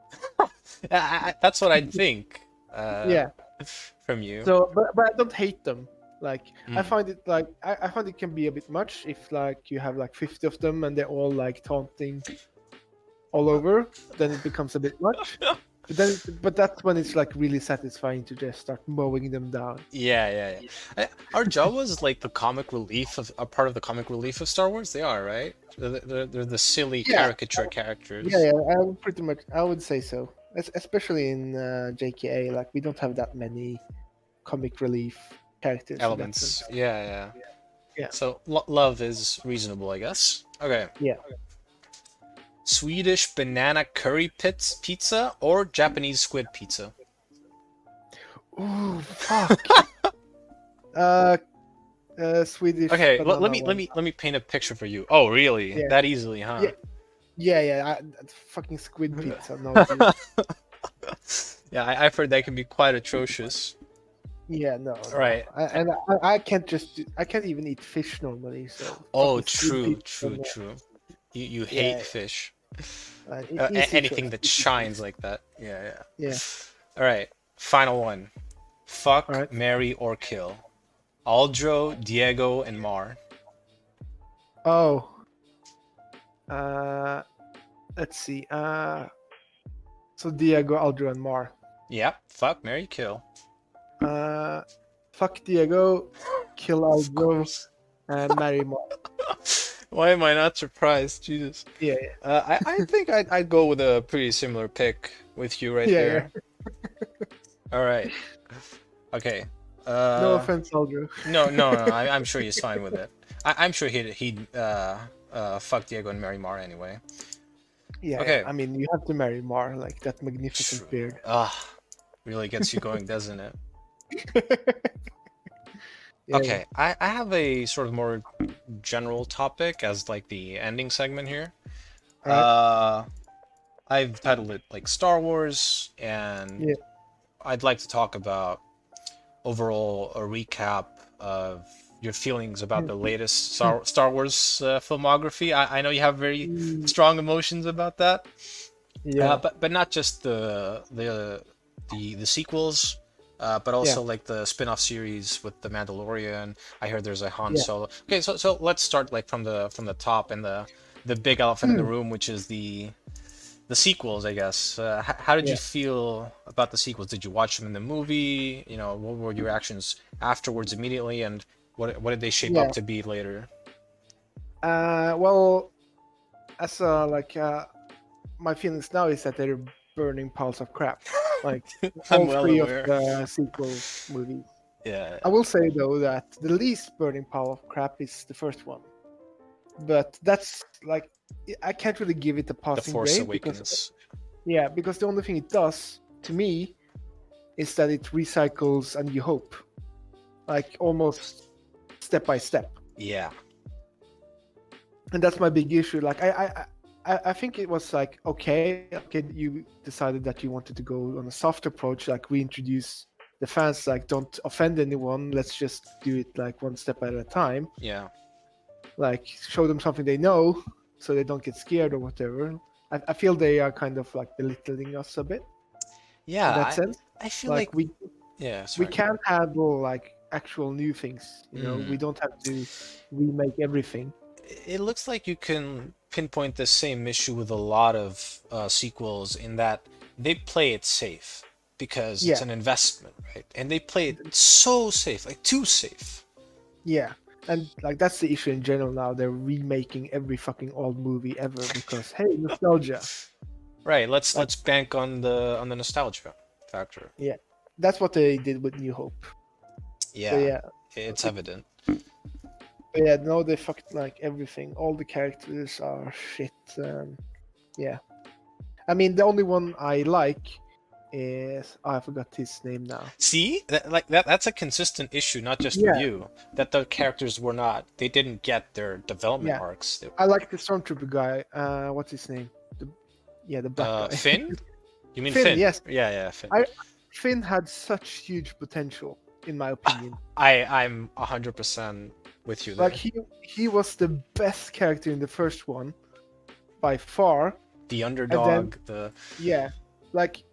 That's what I'd think. Yeah. From you. So, but I don't hate them. Like, I Mm. find it like I find it can be a bit much if like you have like 50 of them and they're all like taunting all over. Then it becomes a bit much. But that's when it's like really satisfying to just start mowing them down. Yeah, yeah, yeah. Are Jawas like the comic relief of a part of the comic relief of Star Wars? They are, right? They're the silly Yeah. caricature characters. Yeah, I would say so. Especially in JKA, like we don't have that many comic relief characters. in that Elements. sense. Yeah, yeah. Yeah. So love is reasonable, I guess. Okay. Yeah. Swedish banana curry pizza or Japanese squid pizza? Ooh, fuck. Swedish. Okay, banana let me paint a picture for you. Oh, really? Yeah. That easily, huh? Yeah. Fucking squid pizza. No. Dude. Yeah, I've heard that can be quite atrocious. Yeah, no. Right. I can't I can't even eat fish normally. So. Oh, fucking squid true, pizza, true, no. true. You hate Yeah. fish. Easy Anything choice. that shines like that. Yeah, yeah. Yeah. All right, final one. Fuck, All right. marry, or kill. Aldro, Diego, and Mar. Oh. Let's see. So Diego, Aldro, and Mar. Yeah, fuck, marry, kill. Fuck Diego, kill Aldro, and marry Mar. Why am I not surprised? Jesus. Yeah. I think I'd go with a pretty similar pick with you right Yeah, there. All right. Okay. No offense, Aldro. No. I'm sure he's fine with it. I'm sure he'd fuck Diego and marry Mar anyway. Yeah. Okay. I mean, you have to marry Mar, like that magnificent beard. Really gets you going, doesn't it? Yeah, Okay, I have a sort of more general topic as like the ending segment here. Alright. I've titled it like Star Wars, and Yeah. I'd like to talk about overall a recap of your feelings about the latest Star Wars filmography. I know you have very strong emotions about that. Yeah. But not just the sequels, but also like the spin-off series with the Mandalorian. I heard there's a Han Solo. Okay, so let's start like from the top and the big elephant in the room, which is the sequels, I guess. How did you feel about the sequels? Did you watch them in the movie? You know, what were your reactions afterwards immediately, and what did they shape up to be later? Well, as my feelings now is that they're burning piles of crap. Like I'm all well three aware. of the sequel movies. Yeah. I will say though that the least burning pile of crap is the first one, but that's like I can't really give it a The passing Force grade Awakens. because the only thing it does to me is that it recycles A New Hope, like almost step by step, Yeah. and that's my big issue. Like I think it was like okay, you decided that you wanted to go on a soft approach, like reintroduce the fans, like don't offend anyone, let's just do it like one step at a time, Yeah. like show them something they know so they don't get scared or whatever. I feel they are kind of like belittling us a bit Yeah. in that sense. I feel Like we sorry. can't handle like actual new things, you know. We don't have to remake everything. It looks like you can pinpoint the same issue with a lot of sequels in that they play it safe because it's Yeah, an investment, right? And they play it so safe, like too safe. yeah. And like that's the issue in general now. They're remaking every fucking old movie ever because hey, nostalgia. Right. Let's Like, let's bank on the nostalgia factor. yeah, that's what they did with New Hope. But Yeah, yeah, it's it, evident. but yeah, no, they fucked like everything. All the characters are shit. Yeah, I mean the only one I like is I forgot his name now. See, that's a consistent issue, not just with Yeah, you, that the characters were not, they didn't get their development yeah, arcs. I like the stormtrooper guy. What's his name? The Yeah, the black guy. Finn? You mean Finn. Finn? Yes, Yeah, yeah, Finn. Finn had such huge potential, in my opinion. I'm 100% with you there. Like he was the best character in the first one, by far. The underdog, Yeah, like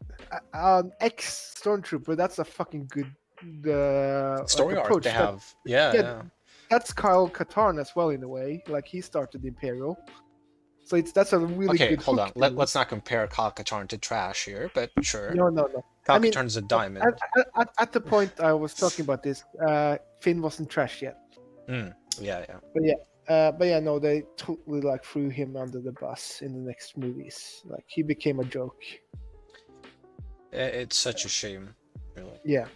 an ex stormtrooper. That's a fucking good story like, arc approach. they have. Yeah, yeah, yeah. that's Kyle Katarn as well in a way. Like he started the Imperial, so that's a really Okay, good. hold on. hook. Let's not compare Kyle Katarn to trash here, but sure. No. Kyle I mean, Katarn's a diamond. at the point I was talking about this, Finn wasn't trash yet. Yeah, yeah. But yeah, no, they totally like threw him under the bus in the next movies. Like he became a joke. It's such a shame, really. Yeah.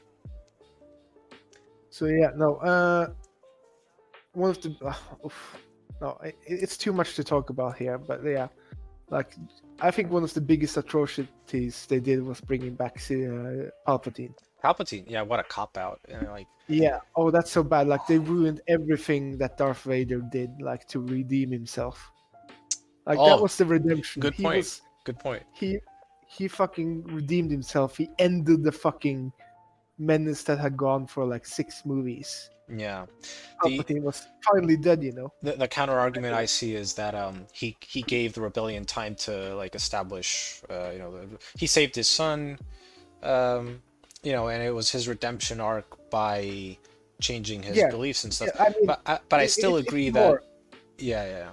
So yeah, no. One of the no, it's too much to talk about here. But yeah, like I think one of the biggest atrocities they did was bringing back Palpatine. Palpatine, yeah, what a cop out. Like, Yeah. Oh, that's so bad. Like they ruined everything that Darth Vader did, like to redeem himself. Like that was the redemption. Good point. Good point. He fucking redeemed himself. He ended the fucking menace that had gone for like 6 movies. Yeah. Palpatine was finally dead, you know. The counter argument I see is that he gave the rebellion time to like establish he saved his son, and it was his redemption arc by changing his beliefs and stuff. Yeah, I mean, but I still agree that yeah,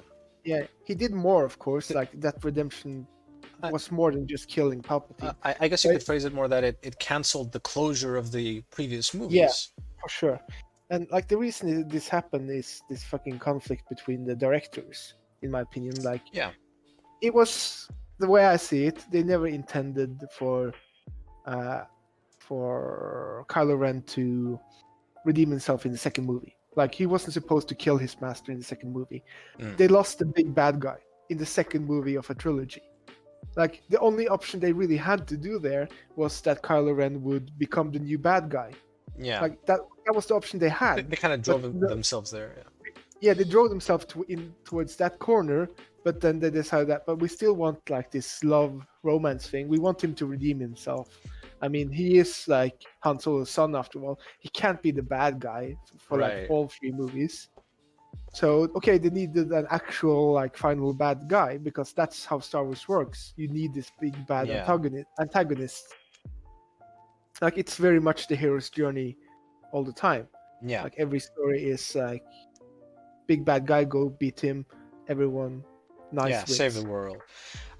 he did more, of course. Like that redemption was more than just killing Palpatine. I guess you could phrase it more that it canceled the closure of the previous movies. Yeah, for sure. And like the reason this happened is this fucking conflict between the directors, in my opinion. Like, it was the way I see it. They never intended for Kylo Ren to redeem himself in the second movie. Like he wasn't supposed to kill his master in the second movie. They lost the big bad guy in the second movie of a trilogy. Like the only option they really had to do there was that Kylo Ren would become the new bad guy. Yeah, like that was the option they had. They kind of drove themselves there. Yeah, they drove themselves towards that corner, but then they decided that, but we still want like this love romance thing. We want him to redeem himself. I mean, he is like Han Solo's son after all. He can't be the bad guy for like all 3 movies. So okay, they needed an actual like final bad guy because that's how Star Wars works. You need this big bad antagonist. Like it's very much the hero's journey all the time. Yeah. Like every story is like big bad guy, go beat him, everyone nice wins. Save the world.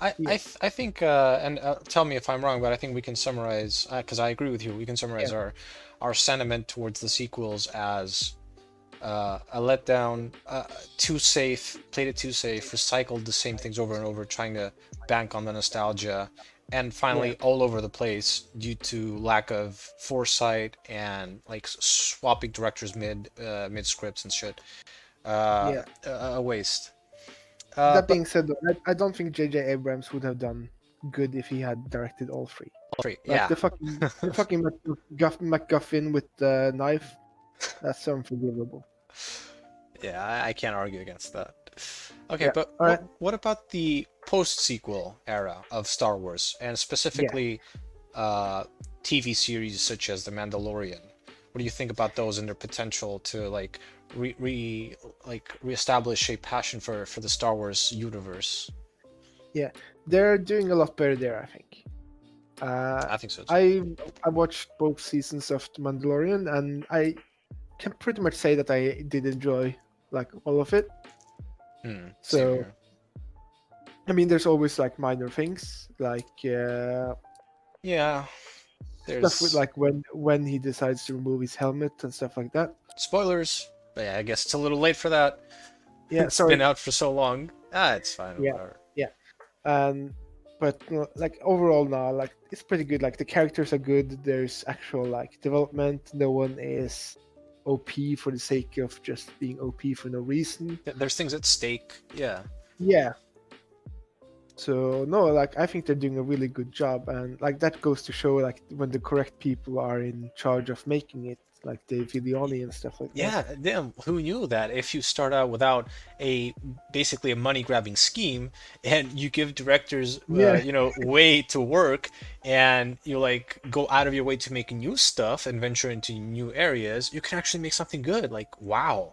I think and tell me if I'm wrong, but I think we can summarize because I agree with you. We can summarize our sentiment towards the sequels as a letdown, too safe, played it too safe, recycled the same things over and over, trying to bank on the nostalgia, and finally all over the place due to lack of foresight and like swapping directors mid scripts and shit. A waste. That being said, though, I don't think J.J. Abrams would have done good if he had directed all 3. Like the fucking MacGuffin with the knife, that's unforgivable. Yeah, I can't argue against that. Okay, but what about the post-sequel era of Star Wars, and specifically TV series such as The Mandalorian? What do you think about those and their potential to like reestablish a passion for the Star Wars universe? Yeah, they're doing a lot better there, I think. I think so too. I watched both seasons of The Mandalorian, and I can pretty much say that I did enjoy like all of it. So, I mean, there's always like minor things, like Yeah, Stuff with there's like when he decides to remove his helmet and stuff like that. spoilers. But yeah, I guess it's a little late for that. Yeah, It's been sorry. out for so long. Ah, it's fine. Yeah, Whatever. yeah. But like overall now, like it's pretty good. Like the characters are good. There's actual like development. No one is OP for the sake of just being OP for no reason. Yeah, there's things at stake. Yeah. Yeah. So no, like I think they're doing a really good job, and like that goes to show like when the correct people are in charge of making it, like Dave Filioni and stuff like that. Yeah, damn, who knew that if you start out without a basically a money grabbing scheme and you give directors Yeah, way to work and you like go out of your way to make new stuff and venture into new areas, you can actually make something good. Like, wow.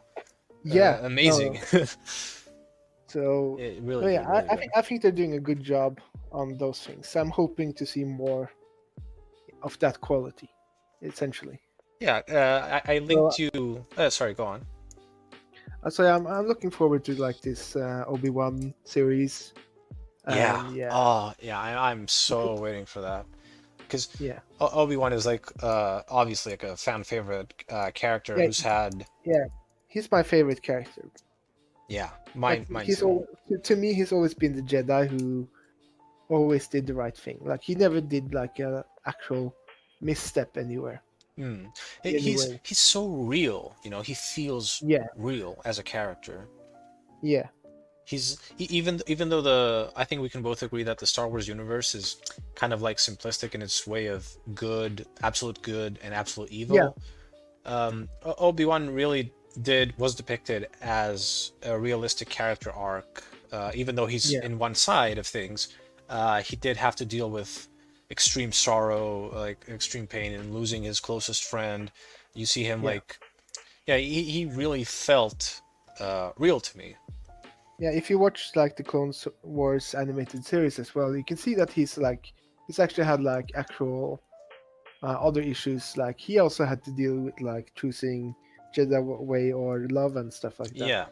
yeah. Amazing. No. So, Really no, good, yeah, really I good. think I think they're doing a good job on those things. I'm hoping to see more of that quality, essentially. Yeah, I So, linked you. Sorry, go on. I'm looking forward to like this Obi-Wan series, Yeah. and yeah, Oh, yeah. I'm so waiting for that because yeah, Obi-Wan is like obviously like a fan favorite character yeah, who's had yeah. He's my favorite character. yeah, Like mine he's too. all to me, he's always been the Jedi who always did the right thing. Like he never did like a actual misstep anywhere. Hmm. Anyway, He's so real, he feels yeah, real as a character. yeah, Even though I think we can both agree that the Star Wars universe is kind of like simplistic in its way of good and absolute yeah, evil. Obi-Wan really was depicted as a realistic character arc. Even though he's yeah, in one side of things, he did have to deal with extreme sorrow, like extreme pain, and losing his closest friend. You see him yeah, like, yeah, he really felt real to me. yeah. If you watch like the Clone Wars animated series as well, you can see that he's actually had like actual other issues. Like he also had to deal with like choosing Jedi way or love and stuff like that. Yeah,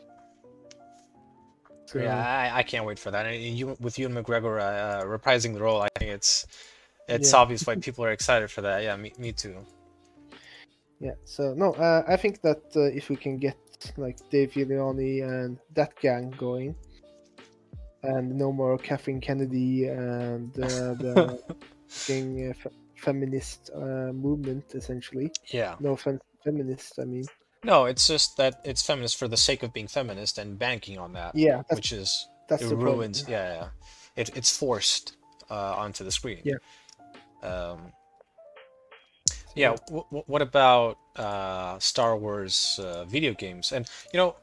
yeah, So I can't wait for that. And with Ewan McGregor reprising the role, I think it's yeah, obvious why people are excited for that. Yeah, me too. yeah. So no, I think that if we can get like Dave Filoni and that gang going, and no more Kathleen Kennedy and the fucking feminist movement, essentially. Yeah. No offense, feminist. I mean, No, it's just that it's feminist for the sake of being feminist and banking on that, yeah, which is it that's the problem. ruins. Yeah, yeah. It's forced onto the screen. Yeah. Um, yeah. So What about Star Wars video games? And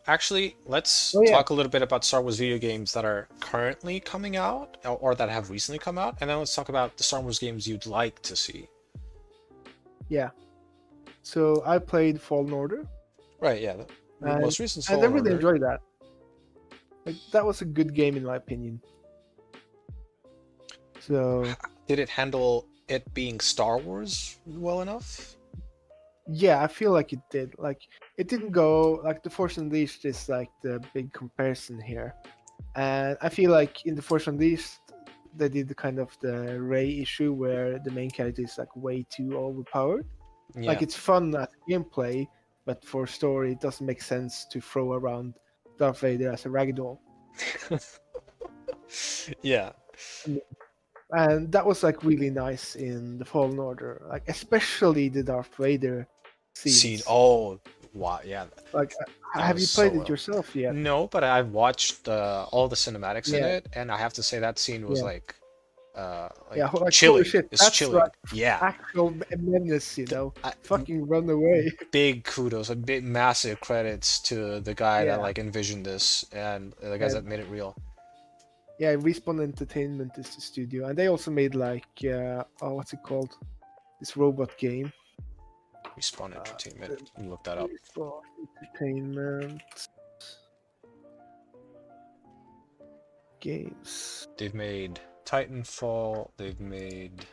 actually, let's oh yeah, talk a little bit about Star Wars video games that are currently coming out or that have recently come out, and then let's talk about the Star Wars games you'd like to see. yeah. So I played Fallen Order, Right. Yeah. The and most recent and I Fallen really Order. enjoyed that. Like that was a good game in my opinion. So Did it handle it being Star Wars well enough? yeah, I feel like it did. Like it didn't go like the Force Unleashed is like the big comparison here, and I feel like in the Force Unleashed they did the kind of the Rey issue where the main character is like way too overpowered. Like Yeah. it's fun at gameplay, but for story it doesn't make sense to throw around Darth Vader as a ragdoll. Yeah. And that was like really nice in the Fallen Order, like especially the Darth Vader Scene. scenes. Oh, wow. Yeah. Like, That have was you so played it well. yourself yet? No, but I've watched all the cinematics in Yeah, it, and I have to say that scene was yeah, like yeah. Like holy chilling. shit, It's that's chilling. like Yeah. actual menace, you know. I, Fucking run away. big kudos, big massive credits to the guy that Yeah, like envisioned this and the guys and that made it real. yeah, Respawn Entertainment is the studio, and they also made like oh, what's it called? This robot game. Respawn Uh, Entertainment. You look that up. Respawn Entertainment games. They've made Titanfall. They've made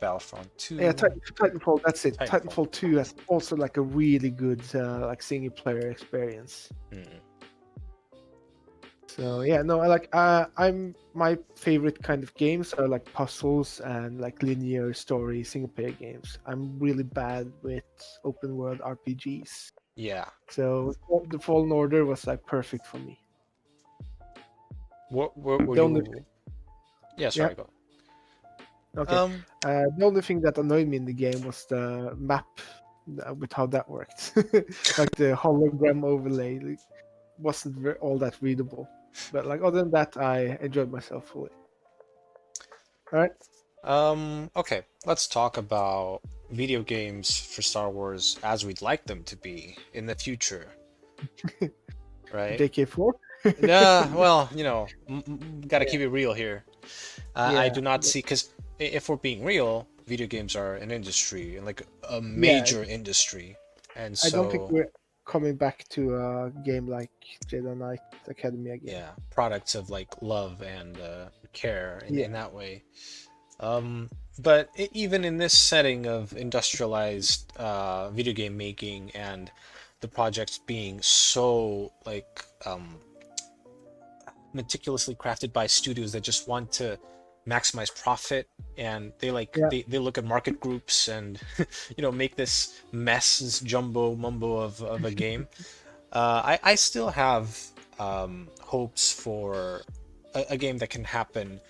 Battlefront 2. Yeah, Titanfall. That's it. Titanfall. Titanfall 2 has also like a really good like single player experience. Mm. So yeah, no, I like I'm my favorite kind of games are like puzzles and like linear story single player games. I'm really bad with open world RPGs. Yeah. So the Fallen Order was like perfect for me. What were The only you? Yeah, yeah, sorry, go. okay. Um, The only thing that annoyed me in the game was the map with how that worked. Like the hologram overlay wasn't all that readable. But like other than that, I enjoyed myself fully. All right. okay, let's talk about video games for Star Wars as we'd like them to be in the future, right? JK4. Yeah, well, gotta Yeah. keep it real here. I Yeah. do not see, because if we're being real, video games are an industry and like a Yeah. major industry, and I don't think so we're coming back to a game like Jedi Knight Academy again. yeah, products of like love and care Yeah. in that way. But even in this setting of industrialized video game making and the projects being so like meticulously crafted by studios that just want to maximize profit, and they like Yeah. they look at market groups and make this mess, this jumbo mumbo of a game. I still have hopes for a game that can happen.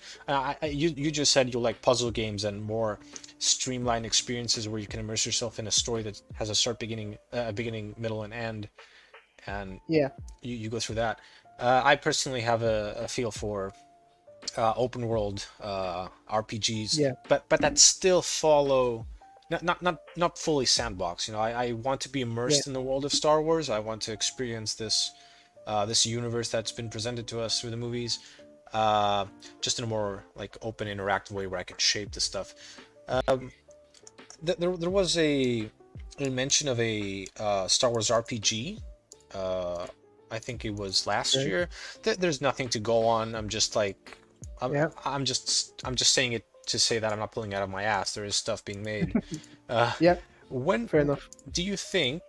You just said you like puzzle games and more streamlined experiences where you can immerse yourself in a story that has a start, beginning, a beginning, middle, and end, and Yeah. you go through that. I personally have a feel for open world RPGs, Yeah. but that still follow not fully sandbox. I want to be Yeah. immersed in the world of Star Wars. I want to experience this universe that's been presented to us through the movies, just in a more like open, interactive way where I can shape the stuff. There was a mention of a Star Wars RPG. Uh, I think it was last Okay. year. There's nothing to go on. I'm just like, Yeah. I'm just saying it to say that I'm not pulling it out of my ass. There is stuff being made. Uh, Yeah. when Fair enough. do you think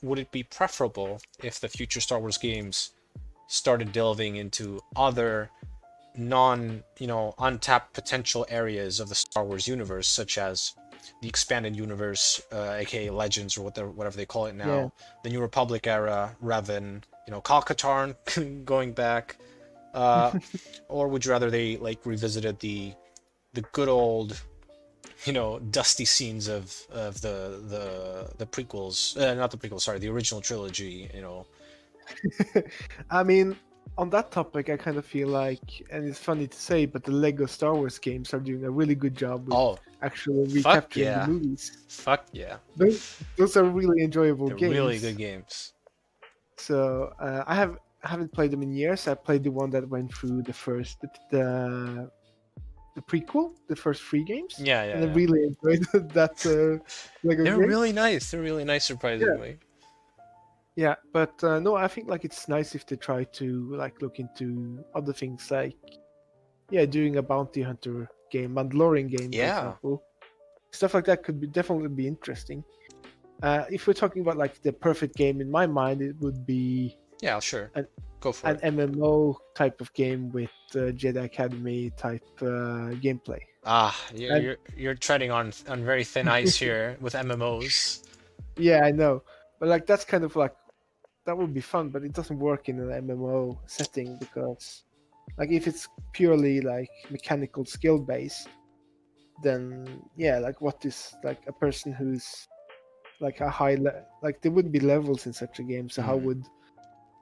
would it be preferable if the future Star Wars games started delving into other untapped potential areas of the Star Wars universe, such as the expanded universe, aka Legends, or whatever they call it Yeah. now, the New Republic era, Revan, Kal Katarn going back, uh, or would you rather they like revisited the good old, dusty scenes of the prequels, not the prequels, sorry, the original trilogy. I mean, on that topic, I kind of feel like, and it's funny to say, but the Lego Star Wars games are doing a really good job with Oh, actually fuck recapturing the yeah, movies. fuck yeah, Those are really enjoyable they're really games. good games. So I haven't played them in years. I played the one that went through the prequel, the first three games, Yeah, and I yeah, yeah. really enjoyed that Lego They're game. really nice. They're really nice, Yeah, surprisingly. yeah, but no, I think like it's nice if they try to like look into other things like doing a bounty hunter game, Mandalorian game, for Yeah, example. Stuff like that could definitely be interesting. If we're talking about like the perfect game in my mind, it would be yeah, sure. an Go for an it. MMO type of game with Jedi Academy type gameplay. Ah, you're And you're you're treading on very thin ice here with MMOs. yeah, I know, but like that's kind of like that would be fun, but it doesn't work in an MMO setting because like if it's purely like mechanical skill based, then yeah, like what is like a person who's like like there wouldn't be levels in such a game, so how Mm. would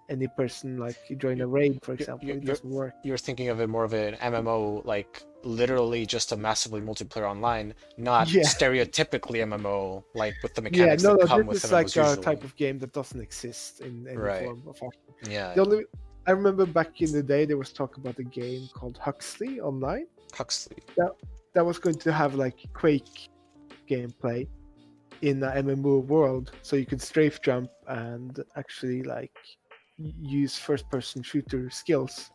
any person like join You- a raid, for You're, example? you're It you're doesn't work. you're thinking of it more of an MMO, like literally just a massively multiplayer online, not Yeah, stereotypically MMO, like with the yeah, mechanics no, that no, come this with is like MMOs a usually. type of game that doesn't exist in any Right. form of fashion. Yeah, The yeah. only I remember back in the day there was talk about a game called Huxley Online Huxley. that was going to have like Quake gameplay in a MMO world, so you could strafe jump and actually like use first-person shooter skills.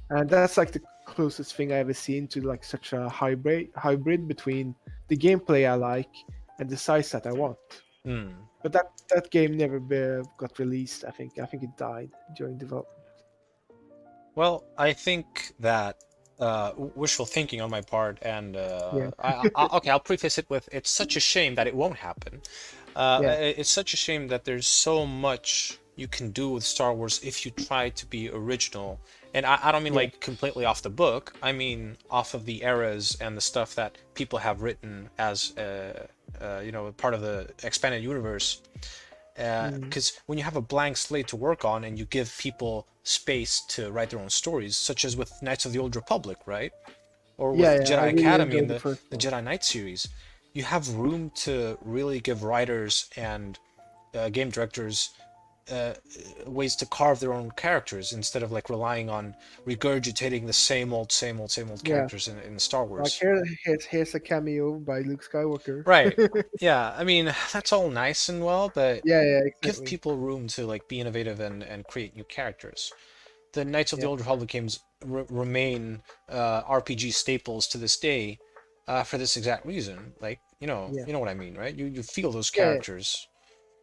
And that's like the closest thing I ever seen to like such a hybrid between the gameplay I like and the size that I want. Hmm. But that game never got released. I think it died during development. Well, I think that wishful thinking on my part, and Yeah, okay, I'll preface it with it's such a shame that it won't happen. yeah, It's such a shame that there's so much you can do with Star Wars if you try to be original. And I don't mean yeah. like completely off the book. I mean off of the eras and the stuff that people have written as, part of the expanded universe. Mm. Because when you have a blank slate to work on and you give people space to write their own stories, such as with Knights of the Old Republic, right? Or Yeah, with yeah. I Jedi really Academy and enjoyed the the, first the one. Jedi Knight series, you have room to really give writers and game directors uh, ways to carve their own characters instead of like relying on regurgitating the same old Yeah, characters in Star like Wars. here's a cameo by Luke Skywalker. Right. Yeah, I mean, that's all nice and well, but Yeah, yeah, give exactly. people room to like be innovative and create new characters. The Knights of the Yeah, Old Republic games remain RPG staples to this day for this exact reason. Like, yeah, you know what I mean, right? You feel those yeah. characters.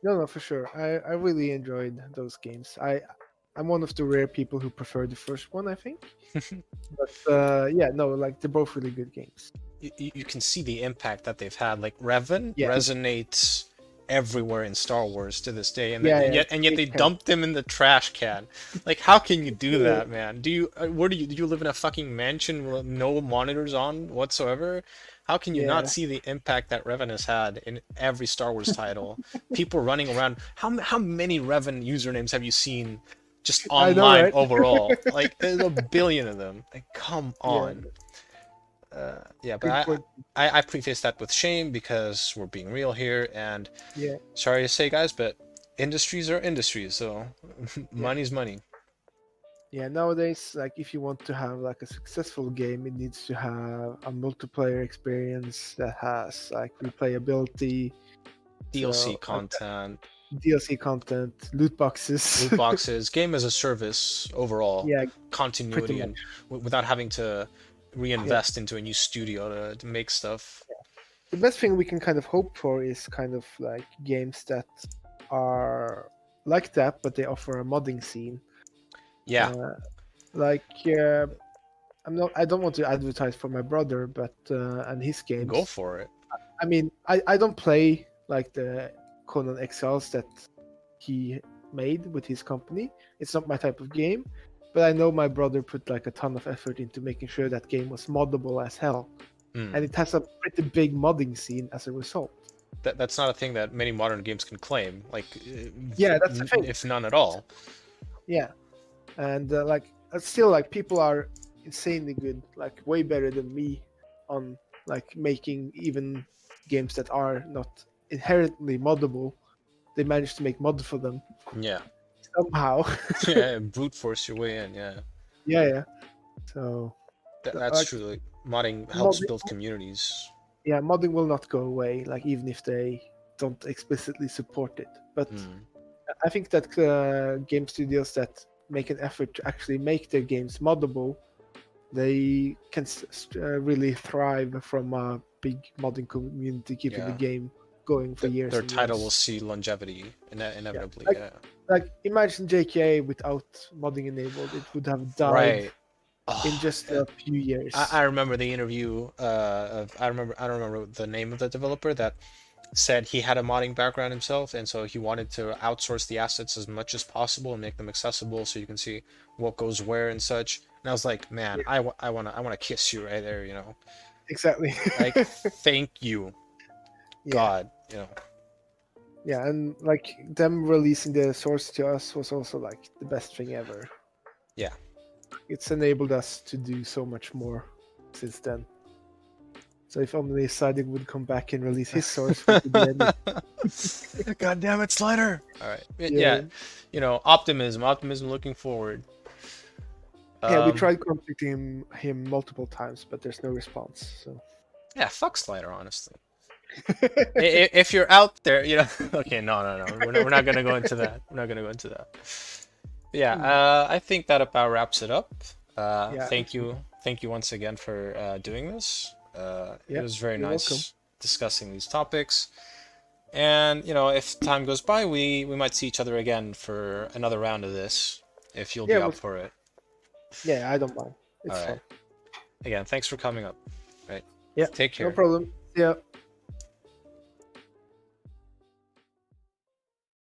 No, no, for sure. I really enjoyed those games. I'm one of the rare people who prefer the first one, I think. But yeah, no, like they're both really good games. You can see the impact that they've had. Like Revan Yeah, resonates everywhere in Star Wars to this day, and, yeah, and yeah. yet they Great character. dumped him in the trash can. Like, how can you do Yeah, that, man? Do you live in a fucking mansion with no monitors on whatsoever? How can you not yeah. see the impact that Revan has had in every Star Wars title? People running around. How many Revan usernames have you seen just I know, online right? overall? Like, there's a billion of them. Like, come Yeah, on. Yeah, but good point. I preface that with shame because we're being real here, and Yeah, sorry to say, guys, but industries are industries, so yeah, money's money. yeah. Nowadays, like if you want to have like a successful game, it needs to have a multiplayer experience that has like replayability. DLC So content, DLC content, loot boxes. loot boxes, game as a service overall, Yeah, pretty continuity, much. and without having to Yeah. reinvest into a new studio to make stuff. The best thing we can kind of hope for is kind of like games that are like that, but they offer a modding scene. Yeah, Uh, like I don't want to advertise for my brother, but and his go games. for it. I mean, I don't play like the Conan Exiles that he made with his company. It's not my type of game, but I know my brother put like a ton of effort into making sure that game was moddable as hell, and Hmm. it has a pretty big modding scene as a result. That's not a thing that many modern games can claim, like Yeah, that's the thing. if none at all. Yeah, and like still like people are insanely good, like way better than me on like making even games that are not inherently moddable. They manage to make mod for them Yeah. somehow. Yeah, brute force your way in. Yeah, Yeah, yeah. So that's like true. Like, modding helps modding, build communities. yeah, modding will not go away. Like even if they don't explicitly support it, but Hmm. I think that game studios that make an effort to actually make their games moddable, they can really thrive from a big modding community, keeping the Yeah, game going for years their and title will years. see longevity Yeah, inevitably. like Yeah. imagine JKA without modding enabled, it would have died Right. in Oh, just a few I years. remember the interview of I don't remember the name of the developer that said he had a modding background himself, and so he wanted to outsource the assets as much as possible and make them accessible so you can see what goes where and such. And I was like, man, Yeah, I wanna kiss you right there, you know. exactly. Like, thank you, Yeah, God, you know. yeah, and like them releasing the source to us was also like the best thing ever. Yeah. It's enabled us to do so much more since then. So if only Sadik would come back and release his source, we could do anything. God damn it, Slider! All right. Yeah, Yeah, optimism, looking forward. yeah. We Um, tried contacting him multiple times, but there's no response. So yeah, fuck Slider, honestly. If you're out there, okay, no. We're not gonna go into that. We're not gonna go into that. Yeah, Hmm, I think that about wraps it up. yeah, absolutely. Thank you once again for doing this. It Yeah, was very you're welcome. nice discussing these topics. And, if time goes by, we might see each other again for another round of this, if you'll Yeah, be we'll up for it. Yeah, I don't mind. It's All right. fun. Again, thanks for coming up. Right. Yeah, Take care. no problem. Yeah.